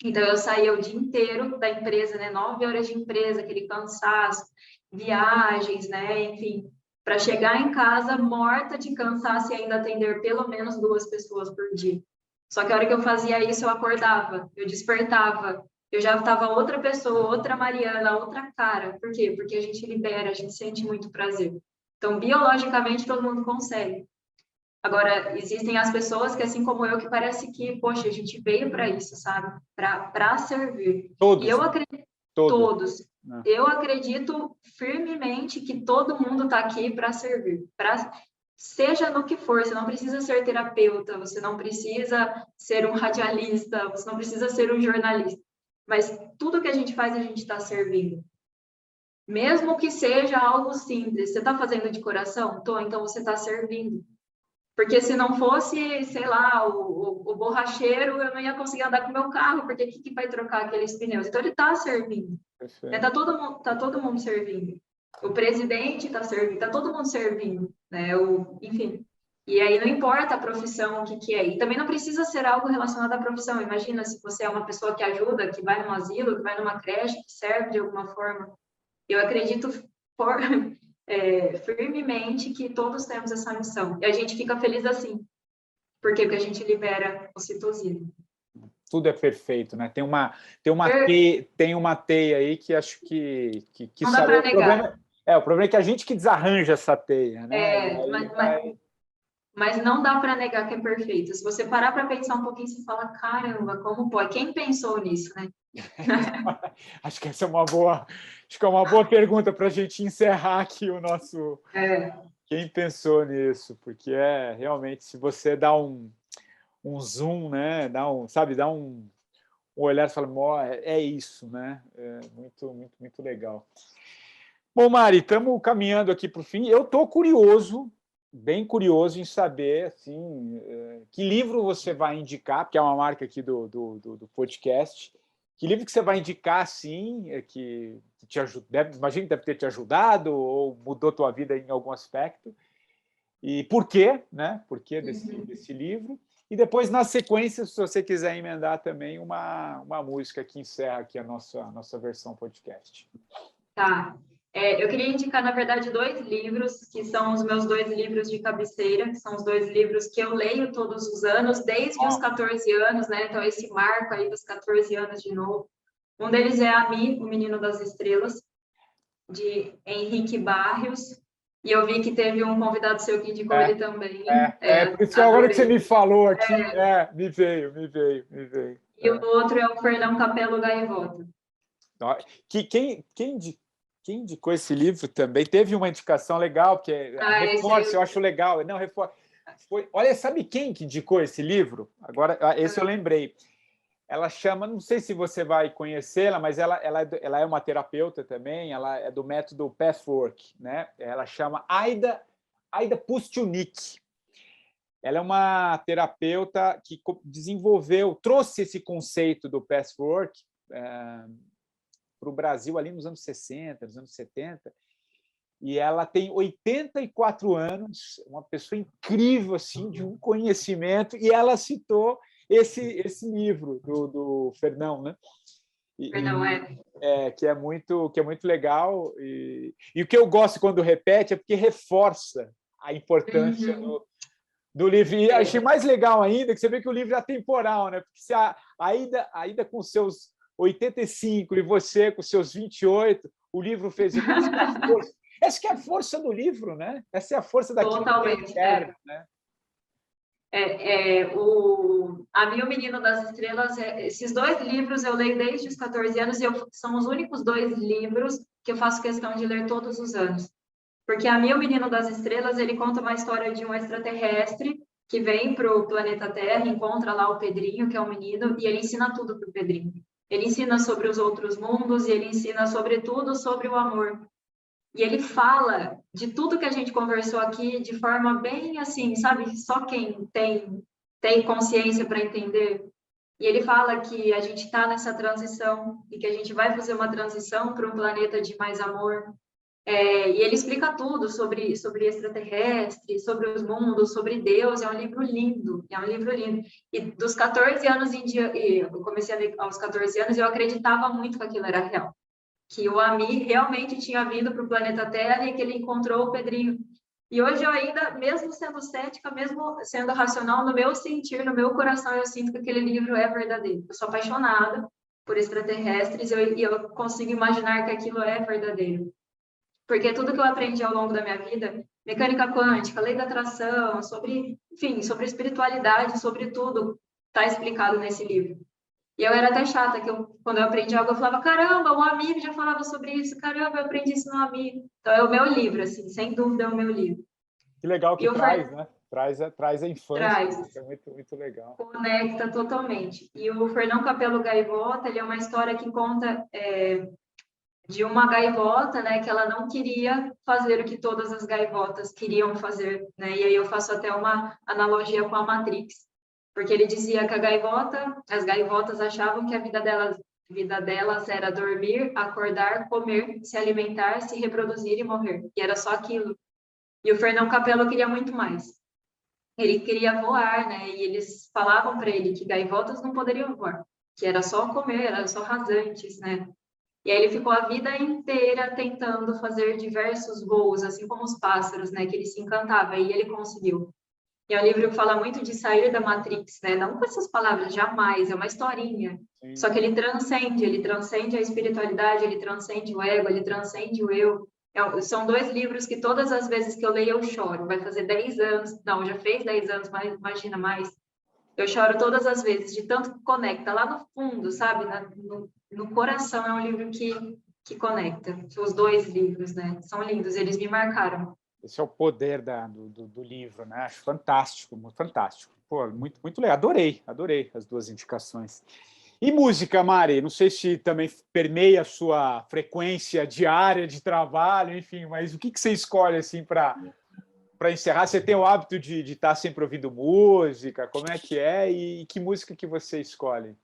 Então, eu saía o dia inteiro da empresa, né, 9 horas de empresa, aquele cansaço, viagens, né, enfim, para chegar em casa morta de cansaço e ainda atender pelo menos 2 pessoas por dia. Só que a hora que eu fazia isso, eu acordava, eu despertava, eu já estava outra pessoa, outra Mariana, outra cara. Por quê? Porque a gente libera, a gente sente muito prazer. Então, biologicamente, todo mundo consegue. Agora, existem as pessoas que, assim como eu, que parece que, poxa, a gente veio para isso, sabe? Para servir. E eu acredito, todos. Eu acredito firmemente que todo mundo está aqui para servir, seja no que for. Você não precisa ser terapeuta, você não precisa ser um radialista, você não precisa ser um jornalista. Mas tudo que a gente faz, a gente está servindo. Mesmo que seja algo simples. Você está fazendo de coração? Tô, então você está servindo. Porque se não fosse, sei lá, o borracheiro, eu não ia conseguir andar com o meu carro, porque o que vai trocar aqueles pneus? Então, ele está servindo. Está todo mundo servindo. O presidente está servindo, está todo mundo servindo. Né? Enfim. E aí não importa a profissão, o que é. E também não precisa ser algo relacionado à profissão. Imagina se você é uma pessoa que ajuda, que vai num asilo, que vai numa creche, que serve de alguma forma. Eu acredito firmemente que todos temos essa missão. E a gente fica feliz assim, porque a gente libera ocitocina. Tudo é perfeito, né? Tem uma teia aí que acho que não dá para negar. O problema é que a gente que desarranja essa teia, né? Mas não dá para negar que é perfeito. Se você parar para pensar um pouquinho, você fala, caramba, como pode? Quem pensou nisso, né? Acho que essa é uma boa pergunta para a gente encerrar aqui o nosso. Quem pensou nisso? Porque realmente, se você dá um zoom, né? Dá um olhar e fala, é isso, né? É muito, muito, muito legal. Bom, Mari, estamos caminhando aqui para o fim. Eu estou curioso, bem curioso em saber assim, que livro você vai indicar, porque é uma marca aqui do podcast. Que livro que você vai indicar, assim, que te ajuda? Imagino que deve ter te ajudado ou mudou tua vida em algum aspecto. E por quê, né? Por que desse livro? E depois, na sequência, se você quiser emendar também uma música que encerra aqui a nossa versão podcast. Tá. Eu queria indicar, na verdade, 2 livros, que são os meus 2 livros de cabeceira, que são os 2 livros que eu leio todos os anos, desde os 14 anos, né? Então, esse marco aí dos 14 anos de novo. Um deles é Ami, O Menino das Estrelas, de Henrique Barrios. E eu vi que teve um convidado seu que indicou ele também. Por isso que agora que você me falou aqui, me veio. E o outro é o Fernão Capello Gaivota. Quem indicou esse livro também? Teve uma indicação legal, que reforça, eu acho legal. Não, reforça. Olha, sabe quem que indicou esse livro? Agora, esse eu lembrei. Ela chama, não sei se você vai conhecê-la, mas ela é uma terapeuta também, ela é do método Pathwork, né? Ela chama Aida Pustyunik. Ela é uma terapeuta que trouxe esse conceito do Pathwork para o Brasil ali nos anos 60, nos anos 70, e ela tem 84 anos, uma pessoa incrível, assim, de um conhecimento, e ela citou esse livro do Fernão, né? Fernão, que é muito legal, e o que eu gosto quando repete é porque reforça a importância do livro. E achei mais legal ainda que você vê que o livro é atemporal, né? Porque se a Aida com seus 85 e você com seus 28, o livro fez essa que é a força do livro, né? Essa é a força daquilo totalmente, que é, né? Ami, O Menino das Estrelas, esses 2 livros eu leio desde os 14 anos e são os únicos 2 livros que eu faço questão de ler todos os anos. Porque Ami, O Menino das Estrelas, ele conta uma história de um extraterrestre que vem para o planeta Terra, encontra lá o Pedrinho, que é um menino, e ele ensina tudo para o Pedrinho. Ele ensina sobre os outros mundos e ele ensina sobretudo sobre o amor. E ele fala de tudo que a gente conversou aqui de forma bem assim, sabe? Só quem tem consciência para entender. E ele fala que a gente está nessa transição e que a gente vai fazer uma transição para um planeta de mais amor. E ele explica tudo sobre extraterrestre, sobre os mundos, sobre Deus. É um livro lindo, E dos 14 anos em diante, eu comecei a ler aos 14 anos e eu acreditava muito que aquilo era real. Que o Ami realmente tinha vindo para o planeta Terra e que ele encontrou o Pedrinho. E hoje eu ainda, mesmo sendo cética, mesmo sendo racional, no meu sentir, no meu coração, eu sinto que aquele livro é verdadeiro. Eu sou apaixonada por extraterrestres e eu consigo imaginar que aquilo é verdadeiro. Porque tudo que eu aprendi ao longo da minha vida, mecânica quântica, lei da atração, sobre espiritualidade, sobre tudo, está explicado nesse livro. E eu era até chata, quando eu aprendi algo, eu falava, caramba, um amigo já falava sobre isso, caramba, eu aprendi isso no amigo. Então, é o meu livro, assim, sem dúvida é o meu livro. Que legal que né? Traz a infância, traz. É muito legal. Conecta totalmente. E o Fernão Capello Gaivota, ele é uma história que conta de uma gaivota, né, que ela não queria fazer o que todas as gaivotas queriam fazer, né? E aí eu faço até uma analogia com a Matrix. Porque ele dizia que as gaivotas achavam que a vida delas era dormir, acordar, comer, se alimentar, se reproduzir e morrer. E era só aquilo. E o Fernão Capello queria muito mais. Ele queria voar, né? E eles falavam para ele que gaivotas não poderiam voar, que era só comer, era só rasantes, né? E aí ele ficou a vida inteira tentando fazer diversos voos, assim como os pássaros, né? Que ele se encantava, e ele conseguiu. E é um livro que fala muito de sair da Matrix, né? Não com essas palavras, jamais, é uma historinha. Sim. Só que ele transcende a espiritualidade, ele transcende o ego, ele transcende o eu. São 2 livros que todas as vezes que eu leio eu choro. Vai fazer 10 anos, não, já fez 10 anos, mas imagina mais. Eu choro todas as vezes, de tanto que conecta lá no fundo, sabe? No coração é um livro que conecta. Os 2 livros, né? São lindos, eles me marcaram. Esse é o poder do livro, né? Acho fantástico, fantástico. Pô, muito legal. Adorei as 2 indicações. E música, Mari? Não sei se também permeia a sua frequência diária de trabalho, enfim, mas o que você escolhe assim para encerrar? Você tem o hábito de estar sempre ouvindo música? Como é que é? E que música que você escolhe?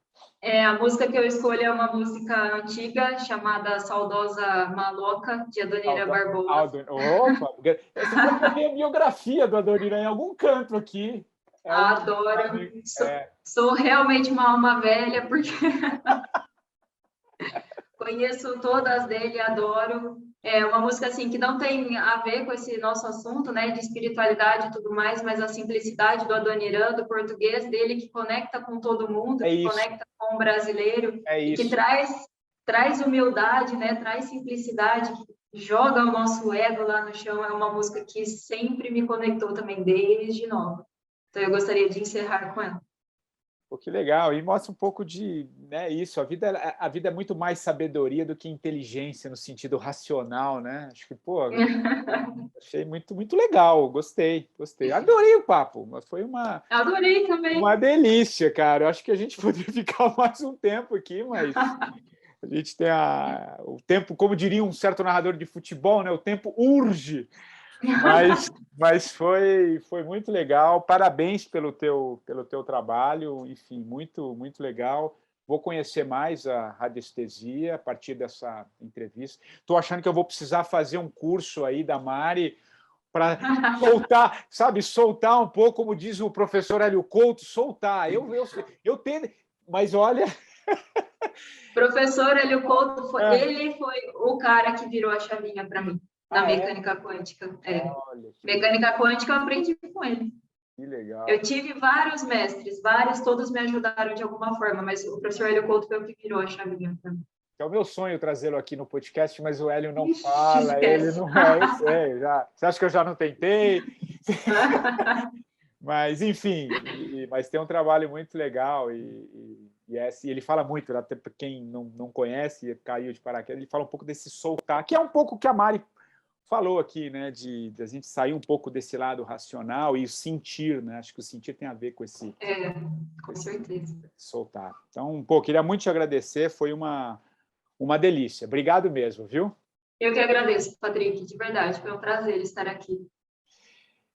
A música que eu escolho é uma música antiga chamada Saudosa Maloca, de Adoniran Barbosa. Opa! Essa foi a minha biografia do Adoniran em algum canto aqui. Adoro. É. Sou realmente uma alma velha, porque conheço todas dele, adoro. É uma música assim que não tem a ver com esse nosso assunto, né, de espiritualidade e tudo mais, mas a simplicidade do Adoniran, do português dele, que conecta com todo mundo, que conecta com o brasileiro, e que traz humildade, né, traz simplicidade, que joga o nosso ego lá no chão. É uma música que sempre me conectou também, desde nova. Então eu gostaria de encerrar com ela. Pô, que legal, e mostra um pouco de, né, isso, a vida é muito mais sabedoria do que inteligência no sentido racional, né? Acho que, pô, achei muito legal, gostei. Adorei o papo, mas foi Adorei também. uma delícia, cara. Eu acho que a gente poderia ficar mais um tempo aqui, mas a gente tem o tempo, como diria um certo narrador de futebol, né? O tempo urge. Mas foi muito legal. Parabéns pelo teu trabalho. Enfim, muito legal. Vou conhecer mais a radiestesia a partir dessa entrevista. Estou achando que eu vou precisar fazer um curso aí da Mari para soltar, sabe, soltar um pouco, como diz o professor Hélio Couto, soltar. Eu tenho, mas olha. Professor Hélio Couto, ele foi o cara que virou a chavinha para mim. Na mecânica quântica. Mecânica quântica eu aprendi com ele. Que legal. Eu tive vários mestres, todos me ajudaram de alguma forma, mas o professor Hélio Couto foi o que virou a chavinha para mim. É o meu sonho trazê-lo aqui no podcast, mas o Hélio não fala, ele não eu sei, já. Você acha que eu já não tentei? Mas, enfim, mas tem um trabalho muito legal e ele fala muito, até para quem não conhece, caiu de paraquedas, ele fala um pouco desse soltar, que é um pouco o que a Mari falou aqui, né, de a gente sair um pouco desse lado racional e sentir, né? Acho que o sentir tem a ver com esse... com certeza. Soltar. Então, queria muito te agradecer, foi uma delícia. Obrigado mesmo, viu? Eu que agradeço, Patrick, de verdade, foi um prazer estar aqui.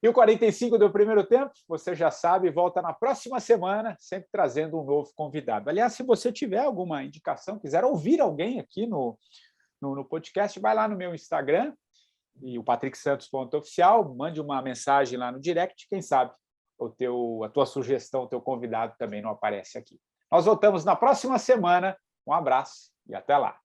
E o 45 do primeiro tempo, você já sabe, volta na próxima semana, sempre trazendo um novo convidado. Aliás, se você tiver alguma indicação, quiser ouvir alguém aqui no podcast, vai lá no meu Instagram, e o patricksantos.oficial, mande uma mensagem lá no direct, quem sabe a tua sugestão, o teu convidado também não aparece aqui. Nós voltamos na próxima semana. Um abraço e até lá.